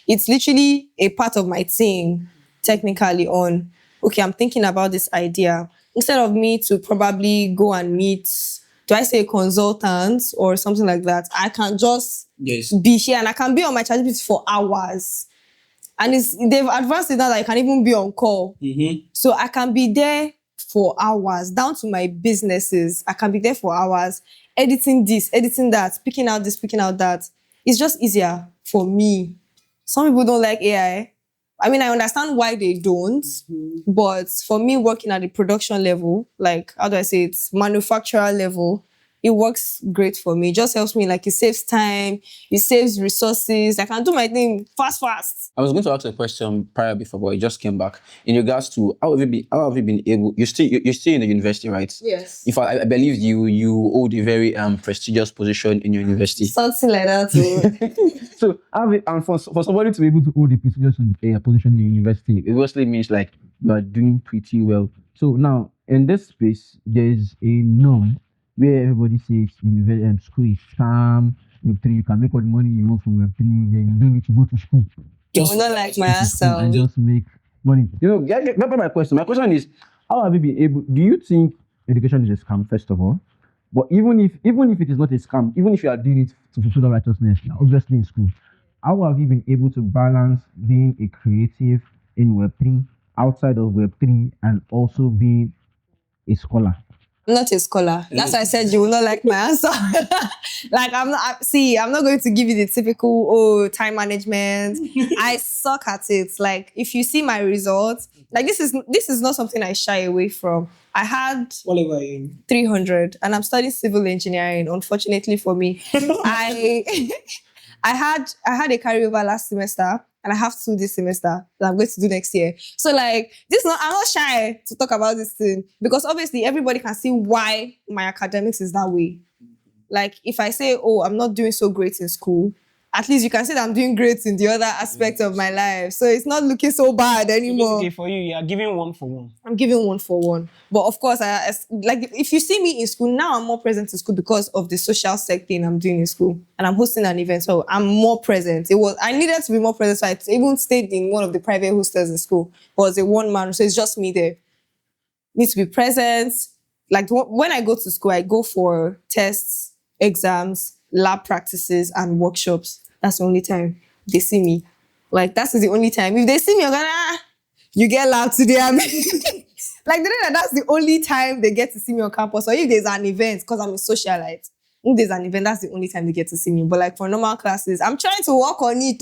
Speaker 1: It's literally a part of my team, technically, on, okay, I'm thinking about this idea. Instead of me to probably go and meet, do I say a consultant or something like that, I can just be here and I can be on my ChatGPT for hours. And they've advanced it now that I can even be on call. So I can be there for hours, down to my businesses. I can be there for hours, editing this, editing that, picking out this, picking out that. It's just easier for me. Some people don't like AI. I mean, I understand why they don't, but for me, working at the production level, like, how do I say it, manufacturer level, it works great for me. It just helps me, like, it saves time, it saves resources. I can do my thing fast.
Speaker 2: I was going to ask a question prior before, but it just came back. In regards to how have you been able, you're still in the university, right?
Speaker 1: Yes.
Speaker 2: In fact, I believe you hold a very prestigious position in your university.
Speaker 1: Something like that. Too.
Speaker 2: So, for somebody to be able to hold a prestigious position in the university, it obviously means like you are doing pretty well. So now, in this space, there's a norm where everybody says school is scam, Web3, you can make all the money you want from Web3, then you don't need to go to school.
Speaker 1: You will not like my answer.
Speaker 2: And just make money. That's my question. My question is, how have you been able, do you think education is a scam, first of all? But even if it is not a scam, even if you are doing it to fulfill the righteousness, obviously in school, how have you been able to balance being a creative in Web3, outside of Web3, and also being a scholar?
Speaker 1: I'm not a scholar. That's why I said you will not like my answer. Like, I'm not going to give you the typical, time management. I suck at it. Like, if you see my results, like, this is not something I shy away from. I had 300 and I'm studying civil engineering. Unfortunately for me, I had a carryover last semester. And I have 2 this semester that I'm going to do next year. So like, I'm not shy to talk about this thing because obviously everybody can see why my academics is that way. Like, if I say, I'm not doing so great in school, at least you can say that I'm doing great in the other aspect of my life. So it's not looking so bad anymore.
Speaker 3: Okay, for you are giving 1 for 1.
Speaker 1: I'm giving 1 for 1. But of course, if you see me in school, now I'm more present in school because of the social sec thing I'm doing in school. And I'm hosting an event, so I'm more present. I needed to be more present, so I even stayed in one of the private hostels in school. It was a 1-man, so it's just me there. Need to be present. Like, when I go to school, I go for tests, exams, lab practices, and workshops. That's the only time they see me. Like, that's the only time. If they see me, I'm gonna, you get loud today. Like they know that that's the only time they get to see me on campus, or if there's an event, because I'm a socialite. If there's an event, that's the only time they get to see me. But like for normal classes, I'm trying to work on it.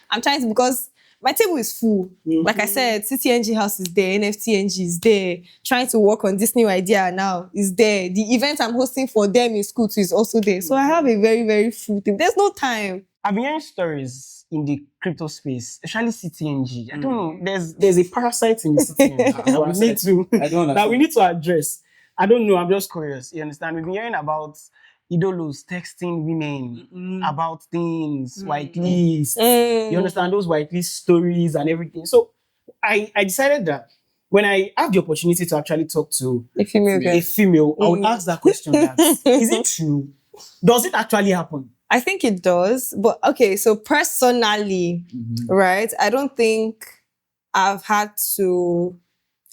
Speaker 1: I'm trying to, because my table is full. Like I said, CTNG house is there, NFTNG is there. Trying to work on this new idea now is there. The event I'm hosting for them in school too is also there. So I have a very, very full team. There's no time.
Speaker 3: I've been hearing stories in the crypto space, especially CTNG. I don't know. There's a parasite in the CTNG that we need to address. I don't know. I'm just curious. You understand? We've been hearing about idolos texting women about things, white lists. You understand those white list stories and everything. So I decided that when I have the opportunity to actually talk to
Speaker 1: A female.
Speaker 3: I would ask that question. That, is it true? Does it actually happen?
Speaker 1: I think it does. But okay, so personally, right, I don't think I've had to,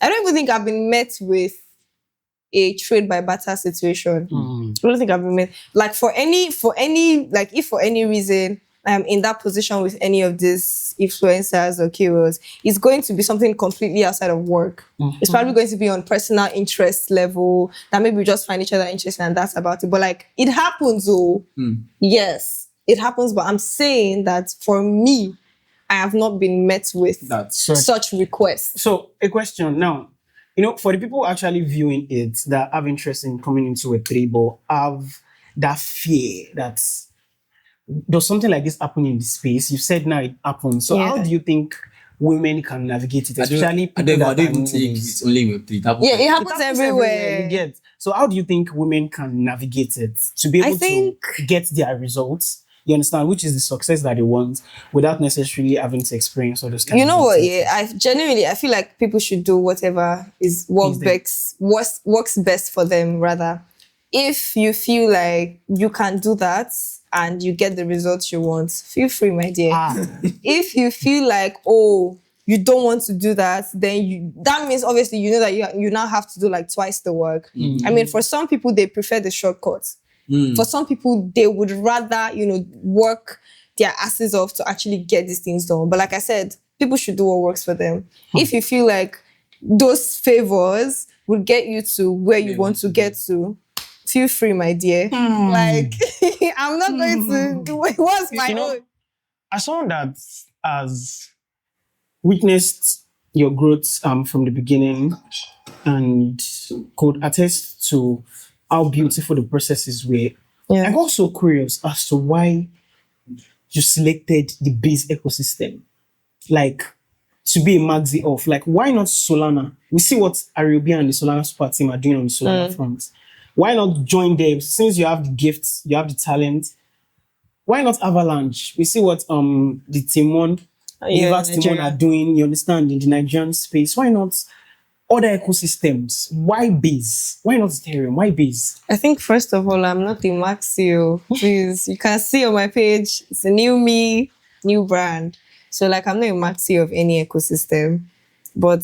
Speaker 1: I don't even think I've been met with a trade by barter situation. I don't think I've been met, like for any, like if for any reason I'm in that position with any of these influencers or KOLs, it's going to be something completely outside of work. It's probably going to be on personal interest level, that maybe we just find each other interesting and that's about it. But like, it happens, yes, it happens. But I'm saying that for me, I have not been met with such requests.
Speaker 3: So a question now, for the people actually viewing it that have interest in coming into Web3, but have that fear that does something like this happen in the space? You said now it happens. So how do you think women can navigate it? Especially
Speaker 2: I don't even think it's only Web3.
Speaker 1: It happens everywhere.
Speaker 3: You get. So how do you think women can navigate it to be able to get their results? You understand, which is the success that they want without necessarily having to experience all those kind of
Speaker 1: what?
Speaker 3: things.
Speaker 1: Yeah, I feel like people should do whatever works best for them. Rather, if you feel like you can do that and you get the results you want, feel free, my dear. If you feel like, you don't want to do that, then that means obviously you know that you now have to do like twice the work. I mean, for some people, they prefer the shortcuts. For some people, they would rather, work their asses off to actually get these things done. But like I said, people should do what works for them. If you feel like those favors will get you to where you want to get to, feel free, my dear. Like, I'm not going to do what's my own.
Speaker 3: As someone that has witnessed your growth from the beginning and could attest to how beautiful the processes were, I'm also curious as to why you selected the base ecosystem, like to be a maxi of. Like, why not Solana? We see what Arabia and the Solana Super team are doing on the Solana front. Why not join them? Since you have the gifts, you have the talent. Why not Avalanche? We see what the Timon, Timon are doing. You understand, in the Nigerian space. Why not other ecosystems? Why base? Why not Ethereum? Why base?
Speaker 1: I think first of all, I'm not the Maxio. Please, you can see on my page, it's a new me, new brand. So like, I'm not a Maxio of any ecosystem. But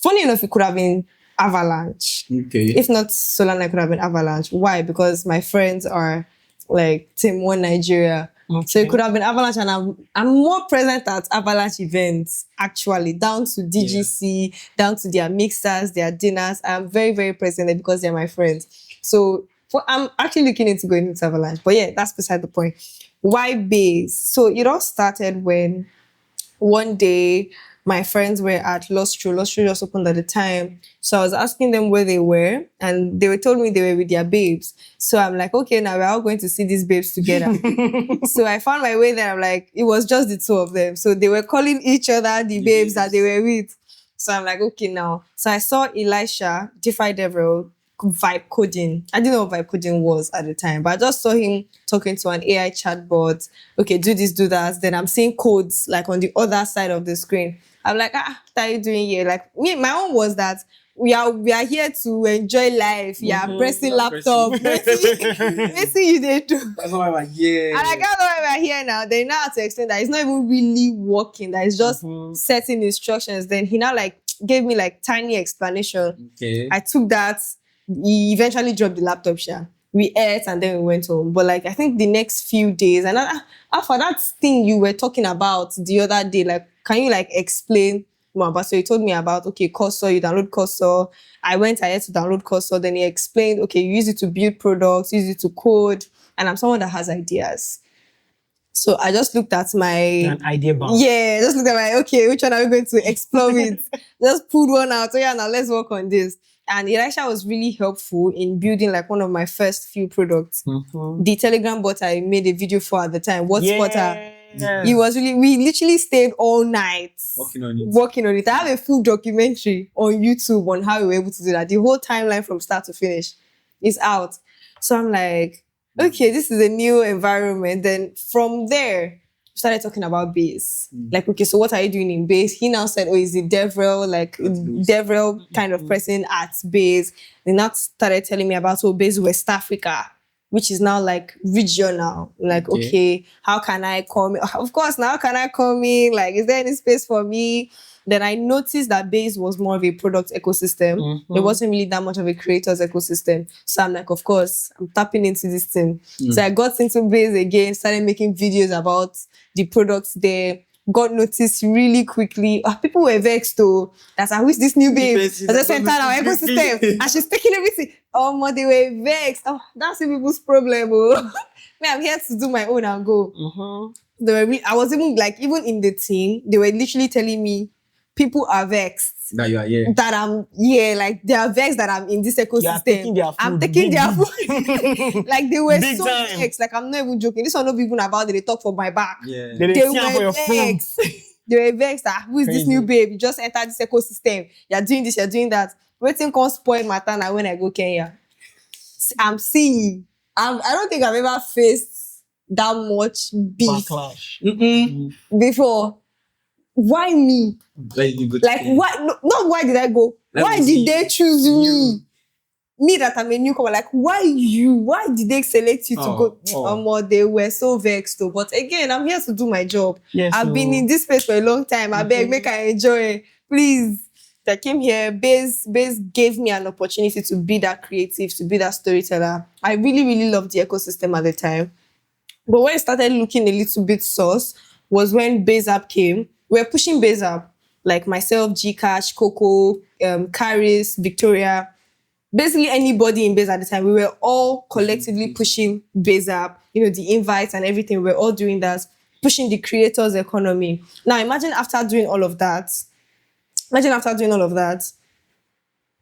Speaker 1: funny enough, it could have been Avalanche.
Speaker 2: Okay.
Speaker 1: If not Solana, it could have been Avalanche. Why? Because my friends are like Team 1 Nigeria. So it could have been Avalanche, and I'm more present at Avalanche events, actually, down to DGC, down to their mixers, their dinners. I'm very, very present there because they're my friends. So I'm actually looking into going into Avalanche. But yeah, that's beside the point. Why base? So it all started when one day my friends were at Lostro. Lostro just opened at the time. So I was asking them where they were, and they told me they were with their babes. So I'm like, okay, now we're all going to see these babes together. So I found my way there. I'm like, it was just the two of them. So they were calling each other the babes that they were with. So I'm like, okay, now. So I saw Elisha, DeFi Devil, vibe coding. I didn't know what vibe coding was at the time, but I just saw him talking to an AI chatbot. Okay, do this, do that. Then I'm seeing codes like on the other side of the screen. I'm like, what are you doing here? Like, my own was that we are here to enjoy life. Yeah, pressing laptop. Basically, you did too.
Speaker 2: That's why I'm here.
Speaker 1: And I got why we're here now. They now have to explain that it's not even really working. That it's just setting instructions. Then he now like gave me like tiny explanation. Okay. I took that. He eventually dropped the laptop share. We ate and then we went home. But like, I think the next few days, and for that thing you were talking about the other day, like, can you like explain more about. So he told me about, okay, Cursor, you download Cursor. I went ahead to download Cursor. Then he explained, okay, you use it to build products, use it to code. And I'm someone that has ideas. So I just looked at my...
Speaker 3: An idea bomb.
Speaker 1: Yeah, just looked at my, okay, which one are we going to explore with? Just pulled one out. So yeah, now let's work on this. And it actually was really helpful in building like one of my first few products. The Telegram bot I made a video for at the time, WordSpotter.
Speaker 3: Yeah.
Speaker 1: It was really, we literally stayed all night
Speaker 2: Working on it.
Speaker 1: I have a full documentary on YouTube on how we were able to do that. The whole timeline from start to finish is out. So I'm like, okay, this is a new environment. Then from there, we started talking about base. Like, okay, so what are you doing in base? He now said, oh, is it DevRel, like DevRel kind of person at base. They now started telling me about base West Africa, which is now like regional. Like, okay, how can I come in? Of course, now can I come in? Like, is there any space for me? Then I noticed that base was more of a product ecosystem. There wasn't really that much of a creators ecosystem. So I'm like, of course, I'm tapping into this thing. So I got into base again, started making videos about the products there. Got noticed really quickly. People were vexed though. That's I wish this new babe has just entered our ecosystem and she's taking everything. Oh, they were vexed. Oh, that's the people's problem. Oh. Me, I'm here to do my own and go. They were I was even like, even in the team, they were literally telling me, people are vexed
Speaker 2: that you are here.
Speaker 1: That I'm here, like they are vexed that I'm in this ecosystem.
Speaker 3: Taking their food.
Speaker 1: I'm taking their food. Like they were
Speaker 3: Big
Speaker 1: so
Speaker 3: time.
Speaker 1: vexed. Like I'm not even joking. This one not even about it. They talk for my back.
Speaker 2: Yeah.
Speaker 3: They
Speaker 1: were vexed. They were vexed that who is this new babe? You just entered this ecosystem. You're doing this, you're doing that. Waiting can't spoil my time when I go Kenya. I'm seeing. I don't think I've ever faced that much beef
Speaker 3: backlash
Speaker 1: before. Why me? Like why? No, not why did I go? Why did they choose me? Me that I'm a newcomer. Like why you? Why did they select you to go? They were so vexed though. But again, I'm here to do my job.
Speaker 3: Yes,
Speaker 1: I've been in this space for a long time. I beg, make I enjoy. Please. I came here. Base gave me an opportunity to be that creative, to be that storyteller. I really, really loved the ecosystem at the time. But when I started looking a little bit sus was when Base App came. We were pushing Base App, like myself, Gcash, Coco, Caris, Victoria, basically anybody in Base at the time. We were all collectively pushing Base App, the invites and everything. We were all doing that, pushing the creators' economy. Now imagine after doing all of that,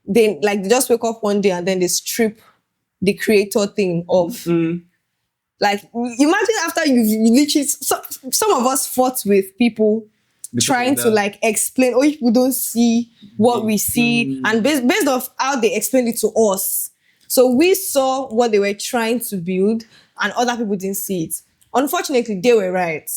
Speaker 1: they just wake up one day and then they strip the creator thing off. Like imagine after you literally, some of us fought with people trying to explain, people don't see what we see, and based off how they explained it to us. So we saw what they were trying to build and other people didn't see it. Unfortunately, they were right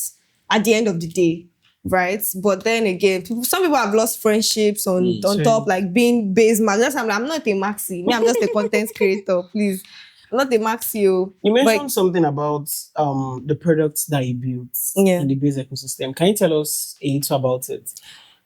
Speaker 1: at the end of the day, right? But then again, some people have lost friendships on top, like being base max. I'm not a maxi. Me, I'm just a content creator, please. I'm not a maxi.
Speaker 3: You mentioned something about the products that you built in the base ecosystem. Can you tell us a little about it?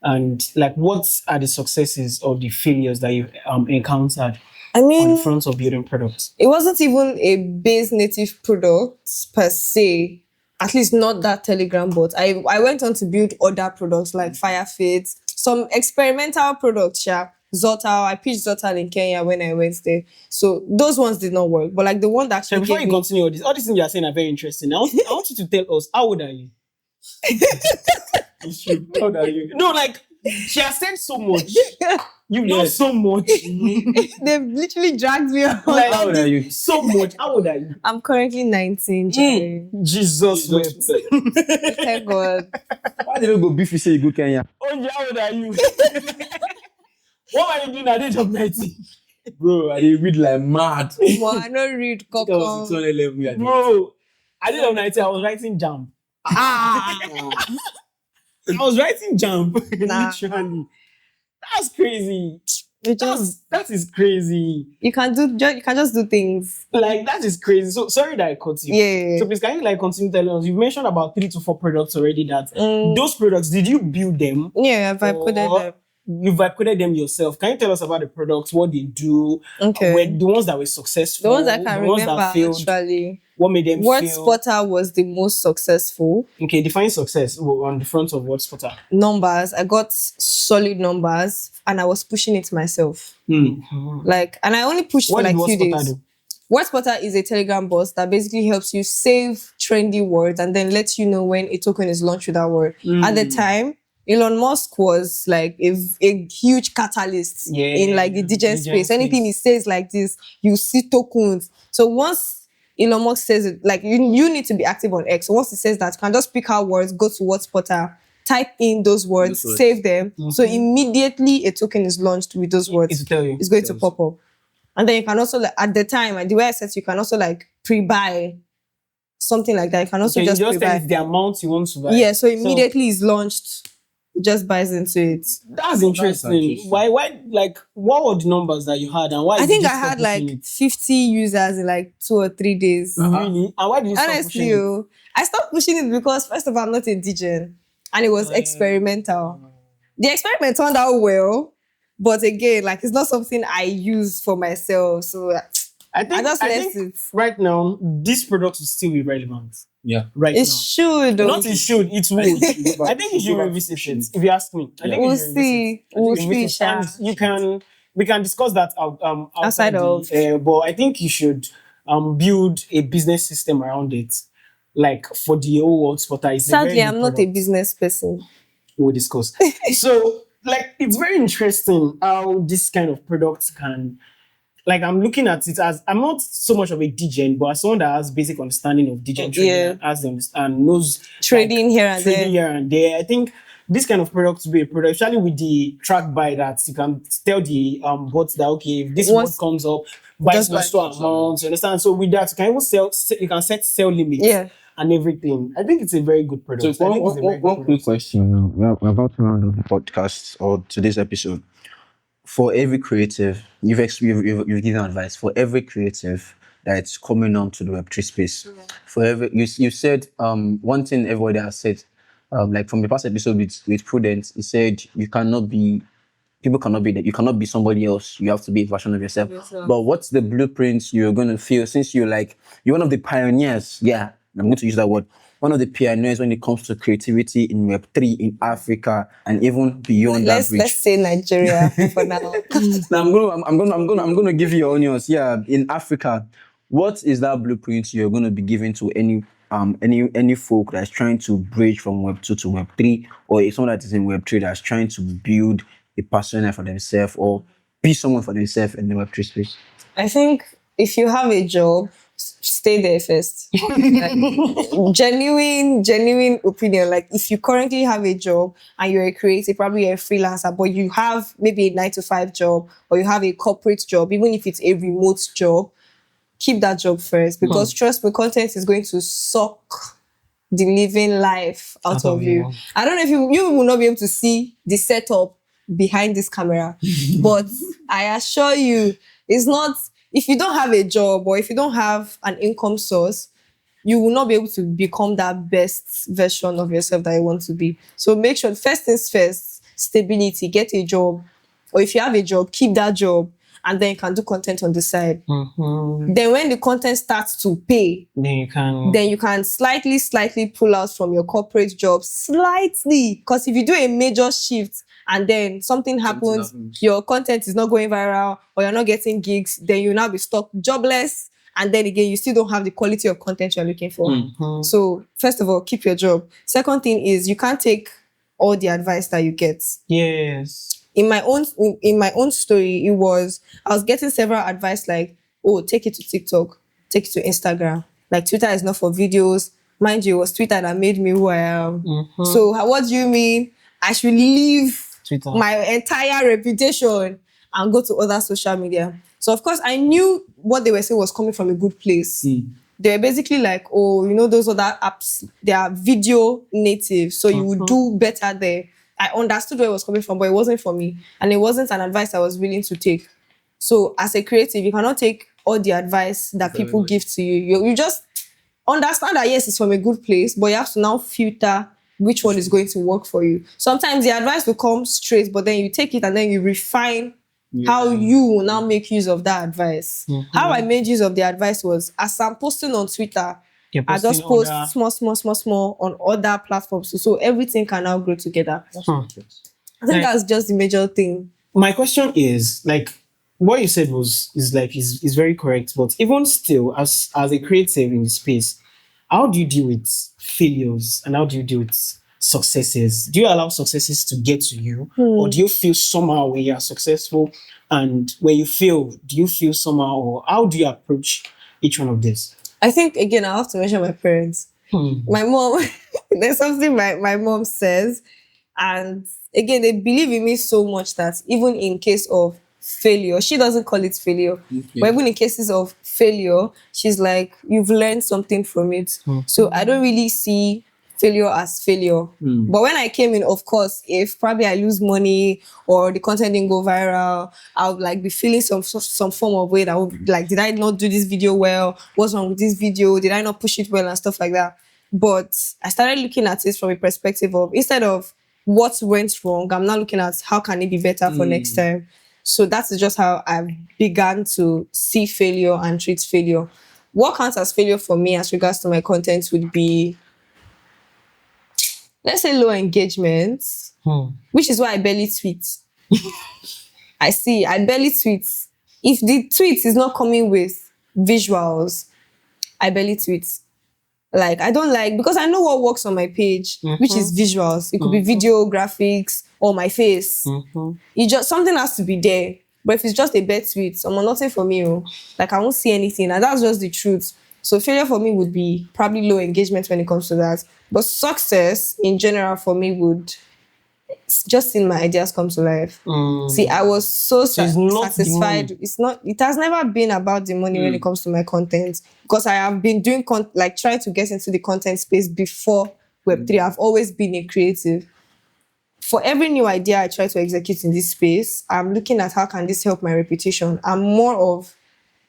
Speaker 3: And what are the successes or the failures that you've encountered on the front of building products?
Speaker 1: It wasn't even a base native product per se. At least not that Telegram bot. I went on to build other products like Firefit, some experimental products, Zotal. I pitched Zotal in Kenya when I went there. So those ones did not work. But the one that
Speaker 3: So before you continue all these things you are saying are very interesting. I want you to tell us, how old are you? How old are you? No, she has said so much. You know so much.
Speaker 1: They've literally dragged me on.
Speaker 2: How old are you?
Speaker 3: So much. How old are you?
Speaker 1: I'm currently 19.
Speaker 3: Jesus wept.
Speaker 1: Thank God.
Speaker 2: Why did you go beef? You say you go Kenya?
Speaker 3: How old are you? What are you doing at the age of 19?
Speaker 2: Bro, I didn't read like mad.
Speaker 1: I don't read Coco.
Speaker 3: Bro, at the age of 19, I was writing Jump. I was writing Jump. Literally. That's crazy. That is crazy.
Speaker 1: You can just do things.
Speaker 3: That is crazy. So sorry that I cut you.
Speaker 1: Yeah.
Speaker 3: So please can you continue telling us? You've mentioned about 3 to 4 products already. That those products, did you build them?
Speaker 1: Yeah, I've coded them.
Speaker 3: you've upgraded them yourself. Can you tell us about the products, what they do?
Speaker 1: Okay.
Speaker 3: The ones that were successful,
Speaker 1: The ones I can
Speaker 3: the ones
Speaker 1: remember
Speaker 3: that failed,
Speaker 1: actually.
Speaker 3: what made them fail?
Speaker 1: WordSpotter was the most successful.
Speaker 3: Okay, define success on the front of WordSpotter.
Speaker 1: Numbers. I got solid numbers and I was pushing it myself. Like, and I only pushed
Speaker 3: What
Speaker 1: for
Speaker 3: did
Speaker 1: like few
Speaker 3: WordSpotter
Speaker 1: days.
Speaker 3: do?
Speaker 1: WordSpotter is a Telegram bot that basically helps you save trendy words and then lets you know when a token is launched with that word. At the time, Elon Musk was like a huge catalyst in like the degen space. Anything he says like this, you see tokens. So once Elon Musk says it, like you need to be active on X. So once he says that, you can just pick out words, go to WordSpotter, type in those words, save them. So immediately a token is launched with those words. It's going to pop up. And then you can also, like, at the time, and the way I said, you can also like pre-buy something like that. You can also just pre-buy
Speaker 3: the amount you want to buy.
Speaker 1: Yeah, so immediately it's launched, it just buys into it.
Speaker 3: That's interesting. Why? Like, what were the numbers that you had, and why?
Speaker 1: I think I had like 50 users in like 2 or 3 days.
Speaker 3: Really? And why did you stop
Speaker 1: Honestly,
Speaker 3: pushing it?
Speaker 1: I stopped pushing it because first of all, I'm not a DJ, and it was experimental. The experiment turned out well. But again, like, it's not something I use for myself. So
Speaker 3: I think right now, this product will still be relevant.
Speaker 2: Yeah.
Speaker 3: Right
Speaker 1: it
Speaker 3: now.
Speaker 1: Should.
Speaker 3: Not it should, it will. I think you should revisit it. If you ask me. I think
Speaker 1: we'll see. We'll see.
Speaker 3: And we can discuss that outside
Speaker 1: of.
Speaker 3: But I think you should build a business system around it. Like for the whole WordSpotter.
Speaker 1: Sadly, I'm not a business person.
Speaker 3: We'll discuss. So, like, it's very interesting how this kind of products can, like, I'm looking at it as, I'm not so much of a DJ, but as someone that has basic understanding of DJ trading, and knows
Speaker 1: trading, like, here
Speaker 3: and there. I think this kind of product will be a product, especially with the track buy, that you can tell the bots that, okay, if this word comes up, buy store amounts, you understand? So with that, you can even you can set sell limits. And everything. I think it's a very good product.
Speaker 2: So one quick question. We're about to round up the podcast or today's episode. For every creative, you've given advice for every creative that's coming on to the Web3 space. For every, you said one thing everybody has said, like from the past episode with Prudence, he said people cannot be that. You cannot be somebody else. You have to be a version of yourself. But what's the blueprint you're gonna feel, since you're one of the pioneers? Yeah. I'm going to use that word. One of the pioneers when it comes to creativity in Web3 in Africa and even beyond that bridge.
Speaker 1: Let's say Nigeria for now.
Speaker 2: I'm going to give you your onions. Yeah, in Africa, what is that blueprint you're going to be giving to any folk that's trying to bridge from Web2 to Web3, or someone that is in Web3 that's trying to build a persona for themselves or be someone for themselves in the Web3 space?
Speaker 1: I think if you have a job, stay there first. Like, genuine opinion. Like, if you currently have a job and you're a creative, probably you're a freelancer, but you have maybe a 9-to-5 job, or you have a corporate job, even if it's a remote job, keep that job first, because trust me, content is going to suck the living life out of you. I don't know if you will not be able to see the setup behind this camera, but I assure you, it's not. If you don't have a job or if you don't have an income source, you will not be able to become that best version of yourself that you want to be. So make sure, first things first, stability, get a job. Or if you have a job, keep that job, and then you can do content on the side. Then when the content starts to pay, then you can slightly pull out from your corporate job, slightly. Because if you do a major shift, and then something happens, your content is not going viral, or you're not getting gigs, then you'll now be stuck jobless. And then again, you still don't have the quality of content you're looking for. So first of all, keep your job. Second thing is, you can't take all the advice that you get.
Speaker 3: Yes.
Speaker 1: In my own story, I was getting several advice like, oh, take it to TikTok, take it to Instagram. Like, Twitter is not for videos. Mind you, it was Twitter that made me who I am. So what do you mean? I should leave Twitter, my entire reputation, and go to other social media? So of course I knew what they were saying was coming from a good place. They were basically like, oh, those other apps, they are video native, so you would do better there. I understood where it was coming from, but it wasn't for me, and it wasn't an advice I was willing to take. So as a creative, you cannot take all the advice that people give to you. You just understand that yes, it's from a good place, but you have to now filter which one is going to work for you. Sometimes the advice will come straight, but then you take it and then you refine how you will now make use of that advice. How I made use of the advice was, as I'm posting on Twitter, I just post small on other platforms. So everything can now grow together. I think that's just the major thing.
Speaker 3: My question is, like, what you said is very correct, but even still, as a creative in the space, how do you deal with failures and how do you deal with successes? Do you allow successes to get to you, or do you feel somehow when you are successful, and when you fail, do you feel somehow, or how do you approach each one of this?
Speaker 1: I think, again, I have to mention my parents. My mom, there's something my mom says, and again, they believe in me so much that even in case of failure, she doesn't call it failure, but even in cases of failure, she's like, you've learned something from it. So I don't really see failure as failure. But when I came in, of course, if probably I lose money or the content didn't go viral, I would like be feeling some form of way that would like, did I not do this video well? What's wrong with this video? Did I not push it well and stuff like that? But I started looking at it from a perspective of, instead of what went wrong, I'm now looking at how can it be better for next time. So that's just how I began to see failure and treat failure. What counts as failure for me as regards to my content would be, let's say, low engagement, which is why I barely tweet. I barely tweet. If the tweet is not coming with visuals, I barely tweet. Like, I don't like, because I know what works on my page, which is visuals. It could be video, graphics, or my face. It just, something has to be there. But if it's just a bad tweet, nothing for me. Like, I won't see anything. And that's just the truth. So failure for me would be probably low engagement when it comes to that. But success in general for me would just seeing my ideas come to life. See, I was so satisfied. It has never been about the money when it comes to my content, because I have been doing trying to get into the content space before Web3. I've always been a creative. For every new idea I try to execute in this space, I'm looking at how can this help my reputation. I'm more of,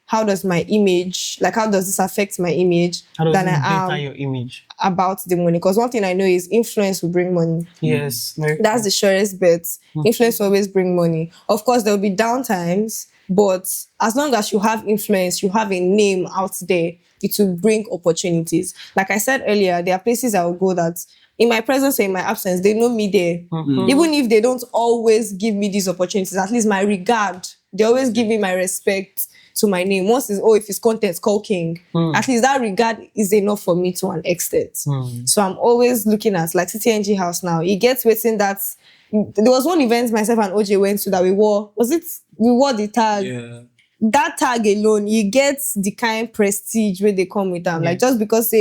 Speaker 1: how does my image, how does this affect my image than I am
Speaker 3: your image
Speaker 1: about the money? Because one thing I know is influence will bring money.
Speaker 3: Yes.
Speaker 1: That's the surest bet. Influence will always bring money. Of course, there will be downtimes, but as long as you have influence, you have a name out there, it will bring opportunities. Like I said earlier, there are places I will go that in my presence or in my absence, they know me there. Even if they don't always give me these opportunities, at least my regard, they always give me my respect to my name. Once is, if it's content, call King. At least that regard is enough for me to an extent. So I'm always looking at, like, CTNG house now. It gets waiting that, there was one event myself and OJ went to that we wore the tag. Yeah. That tag alone, you get the kind of prestige where they come with them. Like, just because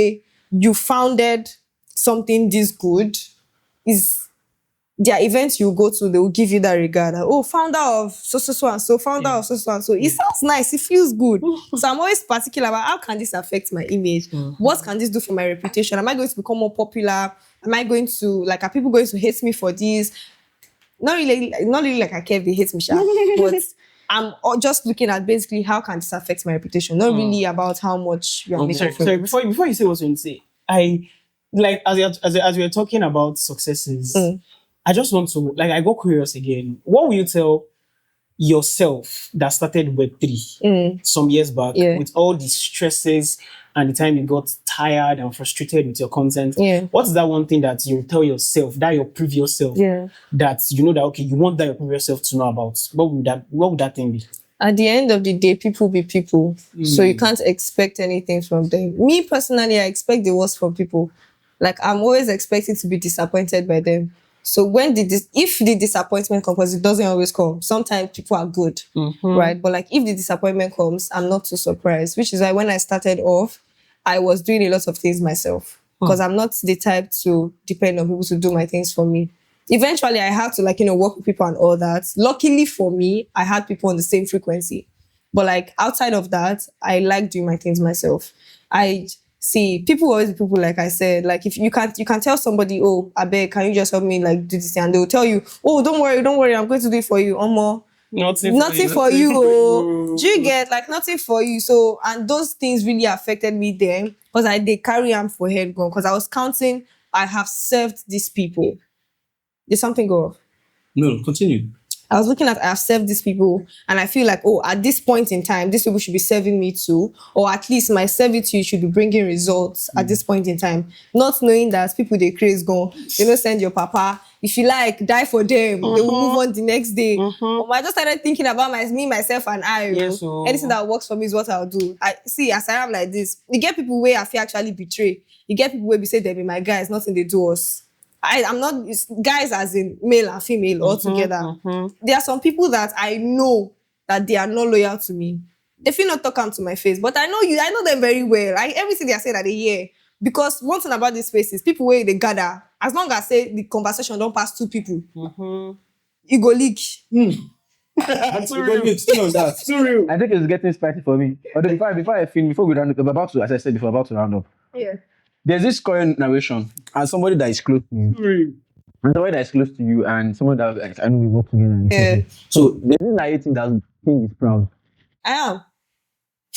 Speaker 1: you founded something this good, is their events you go to, they will give you that regard. Founder of so and so, founder of so and so. It sounds nice, it feels good. So I'm always particular about how can this affect my image? What can this do for my reputation? Am I going to become more popular? Am I going to, are people going to hate me for this? Not really like I care if they hate me, but I'm just looking at basically how can this affect my reputation, not really about how much you are making.
Speaker 3: Sorry, before you say what you want to say, I like as we are talking about successes, I just want to I got curious again. What will you tell yourself that started Web3 some years back with all the stresses and the time you got tired and frustrated with your content? What's that one thing that you tell yourself, that your previous self, that you know that okay, you want that your previous self to know about? What would that thing be?
Speaker 1: At the end of the day, people be people. So you can't expect anything from them. Me personally, I expect the worst from people. Like, I'm always expecting to be disappointed by them. So if the disappointment comes, because it doesn't always come, sometimes people are good, right? But if the disappointment comes, I'm not too surprised, which is why when I started off, I was doing a lot of things myself, because I'm not the type to depend on people to do my things for me. Eventually, I had to work with people and all that. Luckily for me, I had people on the same frequency. But outside of that, I like doing my things myself. See, people always be people, like I said, if you can tell somebody, I beg, can you just help me do this thing? And they will tell you, don't worry, I'm going to do it for you. Nothing for you. Do you get nothing for you? So, and those things really affected me then, because they carry on for head gone, because I was counting I have served these people. Did something go off?
Speaker 2: No, continue.
Speaker 1: I was looking at I've served these people and I feel like, oh, at this point in time, these people should be serving me too. Or at least my service to you should be bringing results at this point in time. Not knowing that people they craze go, send your papa. If you like, die for them. They will move on the next day. I just started thinking about myself and I.
Speaker 3: Yes, so-
Speaker 1: Anything that works for me is what I'll do. I see, as I am like this, you get people where I feel actually betray. You get people where we say they be my guys, nothing they do us. I'm not guys as in male and female altogether. There are some people that I know that they are not loyal to me. They feel not talk to my face, but I know them very well. Everything they are saying that they hear. Because one thing about this space is people where they gather, as long as say the conversation don't pass two people, it go leak.
Speaker 3: That's so real.
Speaker 2: That's
Speaker 3: So real.
Speaker 4: I think it's getting spicy for me. Although before we round up, about to, as I said before, about to round up.
Speaker 1: Yeah.
Speaker 4: There's this current narration and somebody that is close to you. And somebody that is close to you and someone that like, I know we work together. And
Speaker 1: Yeah.
Speaker 4: so there's this narrating that King is proud.
Speaker 1: I am.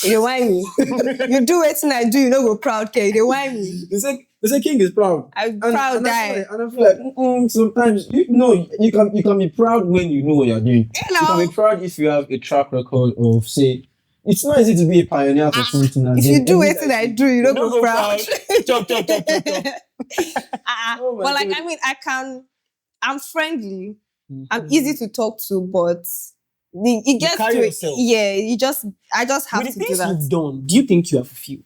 Speaker 1: You whine me. You do anything I do, you know go proud, okay? They whine me.
Speaker 2: They say King is proud.
Speaker 1: I'm proud
Speaker 2: and
Speaker 1: guy.
Speaker 2: And I feel like sometimes you can be proud when you know what you're doing.
Speaker 1: You know.
Speaker 2: You can be proud if you have a track record of say. It's not easy to be a pioneer for something. And
Speaker 1: If
Speaker 2: then
Speaker 1: you do
Speaker 2: everything
Speaker 1: anything I do, you don't go proud.
Speaker 3: Chop.
Speaker 2: Oh my
Speaker 1: But like,
Speaker 2: God.
Speaker 1: I mean, I'm friendly. I'm easy to talk to, but it gets
Speaker 3: carry
Speaker 1: to it.
Speaker 3: yourself.
Speaker 1: Yeah, I just have
Speaker 3: With
Speaker 1: to
Speaker 3: the
Speaker 1: do
Speaker 3: things
Speaker 1: that.
Speaker 3: you've done, do you think you are fulfilled?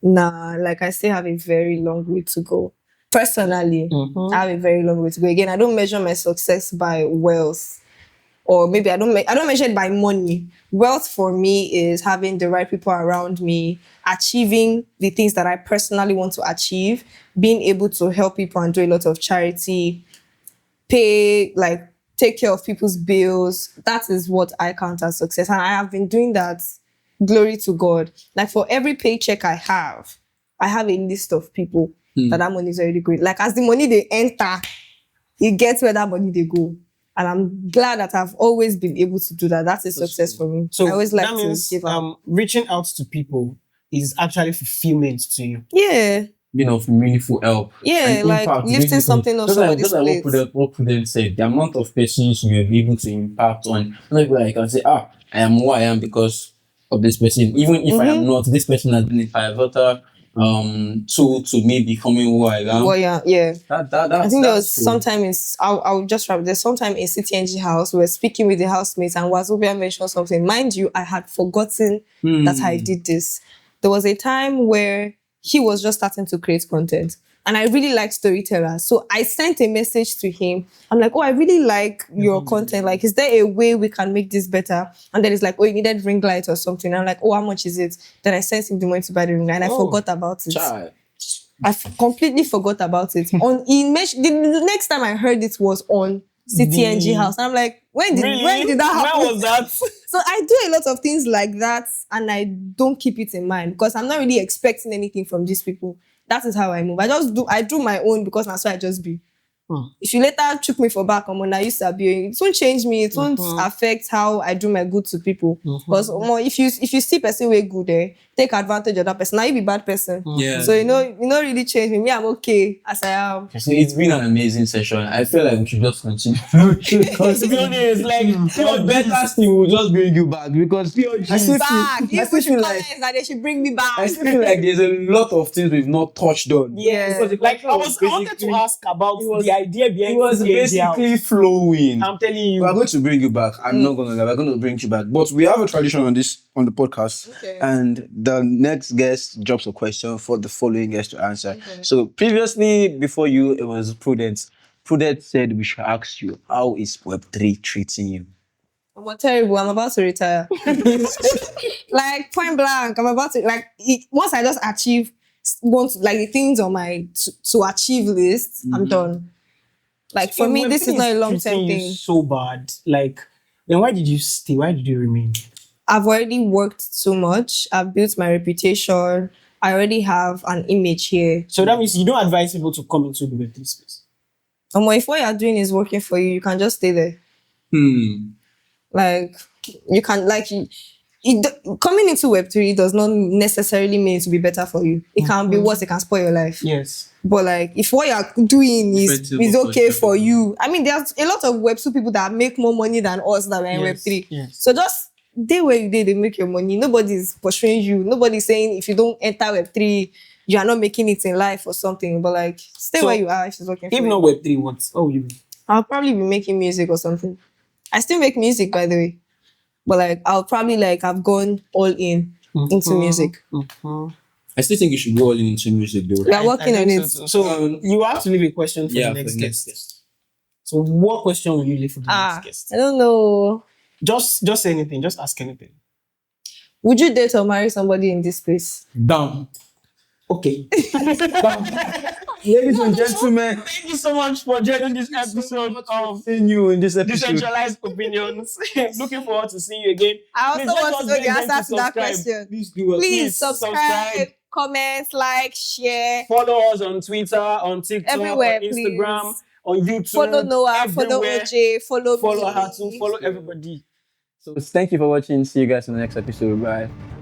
Speaker 1: Nah, like I still have a very long way to go. Personally, I have a very long way to go. Again, I don't measure my success by wealth. Or maybe I don't measure it by money. Wealth for me is having the right people around me, achieving the things that I personally want to achieve, being able to help people and do a lot of charity, take care of people's bills. That is what I count as success. And I have been doing that. Glory to God. Like for every paycheck I have a list of people that money is already going. Like as the money they enter, it gets where that money they go. And I'm glad that I've always been able to do that. That's a success for me.
Speaker 3: So
Speaker 1: I always like
Speaker 3: that
Speaker 1: to
Speaker 3: means
Speaker 1: give out.
Speaker 3: reaching out to people is actually fulfillment to you.
Speaker 1: Yeah.
Speaker 2: Of meaningful help.
Speaker 1: Yeah,
Speaker 2: And
Speaker 1: like
Speaker 2: impact,
Speaker 1: lifting
Speaker 2: basically.
Speaker 1: something off
Speaker 2: Just like
Speaker 1: somebody's plate.
Speaker 2: what Prudence said, the amount of persons you are able to impact on. Like I can say, I am who I am because of this person. Even if I am not, this person has been a pivotal tool to me becoming who I am.
Speaker 1: Well, yeah. I think there was
Speaker 2: cool.
Speaker 1: sometime I'll just wrap. There's sometime in CTNG house we were speaking with the housemates and Wazobia mentioned something. Mind you, I had forgotten that I did this. There was a time where he was just starting to create content. And I really like storytellers. So I sent a message to him. I'm like, oh, I really like your content. Like, is there a way we can make this better? And then it's like, oh, you needed ring light or something. I'm like, oh, how much is it? Then I sent him the money to buy the ring light. And I forgot about it.
Speaker 2: Child.
Speaker 1: Completely forgot about it. The next time I heard it was on CTNG house. And I'm like, when did that happen?
Speaker 3: When was that?
Speaker 1: So I do a lot of things like that and I don't keep it in mind because I'm not really expecting anything from these people. That is how I move. I do my own because that's why I just be. If you later chook me for back, I used to be. It won't change me. It won't affect how I do my good to people. Because if you see person way good there, take advantage of that person. Now you be bad person.
Speaker 2: Yeah.
Speaker 1: So you know really change me. Me, I'm okay as I am.
Speaker 2: So it's been an amazing session. I feel like we should just continue.
Speaker 3: To be honest, like
Speaker 2: Your better still will just bring you back because I still
Speaker 1: Back.
Speaker 2: feel, I
Speaker 1: You
Speaker 2: still
Speaker 1: should
Speaker 2: feel
Speaker 1: comment
Speaker 2: like
Speaker 1: that they should bring me back.
Speaker 2: I still feel like there's a lot of things we've not touched on.
Speaker 1: Yeah.
Speaker 2: Because the
Speaker 3: like I
Speaker 2: conversation
Speaker 3: wanted to ask about
Speaker 2: it was-
Speaker 3: the idea behind
Speaker 2: It was
Speaker 3: CTNG house.
Speaker 2: basically flowing.
Speaker 3: I'm telling you.
Speaker 2: We are going to bring you back. I'm not gonna lie, we're going to bring you back. But we have a tradition on the podcast.
Speaker 1: Okay.
Speaker 2: And the next guest drops a question for the following guest to answer. So previously, before you, it was Prudence. Prudence said we should ask you, how is Web3 treating you?
Speaker 1: I'm terrible. I'm about to retire. Like point blank, I'm about to once I just achieve the things on my to achieve list, I'm done. Like for me, this is not a long term thing.
Speaker 3: So bad. Like, then why did you stay? Why did you remain?
Speaker 1: I've already worked too much. I've built my reputation. I already have an image here.
Speaker 3: So that means you don't advise people to come into the Web3 space.
Speaker 1: If what you're doing is working for you, you can just stay there. Like you can Coming into Web3 does not necessarily mean to be better for you. It can be worse. It can spoil your life.
Speaker 3: Yes.
Speaker 1: But like, if what you're doing is
Speaker 2: Effective
Speaker 1: okay
Speaker 2: of
Speaker 1: for
Speaker 2: course.
Speaker 1: you, I mean, there's a lot of Web2 people that make more money than us that are in
Speaker 3: Yes,
Speaker 1: Web3.
Speaker 3: yes.
Speaker 1: So just day where you did, they make your money. Nobody's pursuing you. Nobody's saying if you don't enter Web3, you are not making it in life or something. But like, stay
Speaker 3: So,
Speaker 1: where you are if it's working for
Speaker 3: If
Speaker 1: you.
Speaker 3: not Web3, what? Oh, you mean?
Speaker 1: I'll probably be making music or something. I still make music, by the way. But like, I'll probably like have gone all in into music.
Speaker 2: I still think you should go all into music though.
Speaker 1: We are working on
Speaker 3: think
Speaker 1: it.
Speaker 3: So you have to leave a question for
Speaker 2: Yeah,
Speaker 3: the
Speaker 2: for
Speaker 3: next
Speaker 2: the next
Speaker 3: guest.
Speaker 2: guest.
Speaker 3: So what question will you leave for the next guest?
Speaker 1: I don't know.
Speaker 3: Just say anything. Just ask anything.
Speaker 1: Would you date or marry somebody in this space?
Speaker 2: Damn.
Speaker 3: Okay.
Speaker 4: Ladies and gentlemen,
Speaker 3: Thank you so much for joining this episode of
Speaker 4: seeing you in this episode.
Speaker 3: Decentralized Opinions. Looking forward to seeing you again.
Speaker 1: I also
Speaker 3: Please let
Speaker 1: want
Speaker 3: us
Speaker 1: to know
Speaker 3: beg
Speaker 1: the
Speaker 3: them
Speaker 1: answer to that
Speaker 3: subscribe.
Speaker 1: question.
Speaker 2: Please do it.
Speaker 1: Please subscribe, comment, like, share.
Speaker 3: Follow us on Twitter, on TikTok,
Speaker 1: Everywhere,
Speaker 3: on Instagram,
Speaker 1: please.
Speaker 3: on YouTube.
Speaker 1: Follow Noah, follow
Speaker 3: everywhere.
Speaker 1: OJ, follow
Speaker 3: Follow
Speaker 1: me.
Speaker 3: Hatu, follow everybody.
Speaker 4: So thank you for watching. See you guys in the next episode. Bye.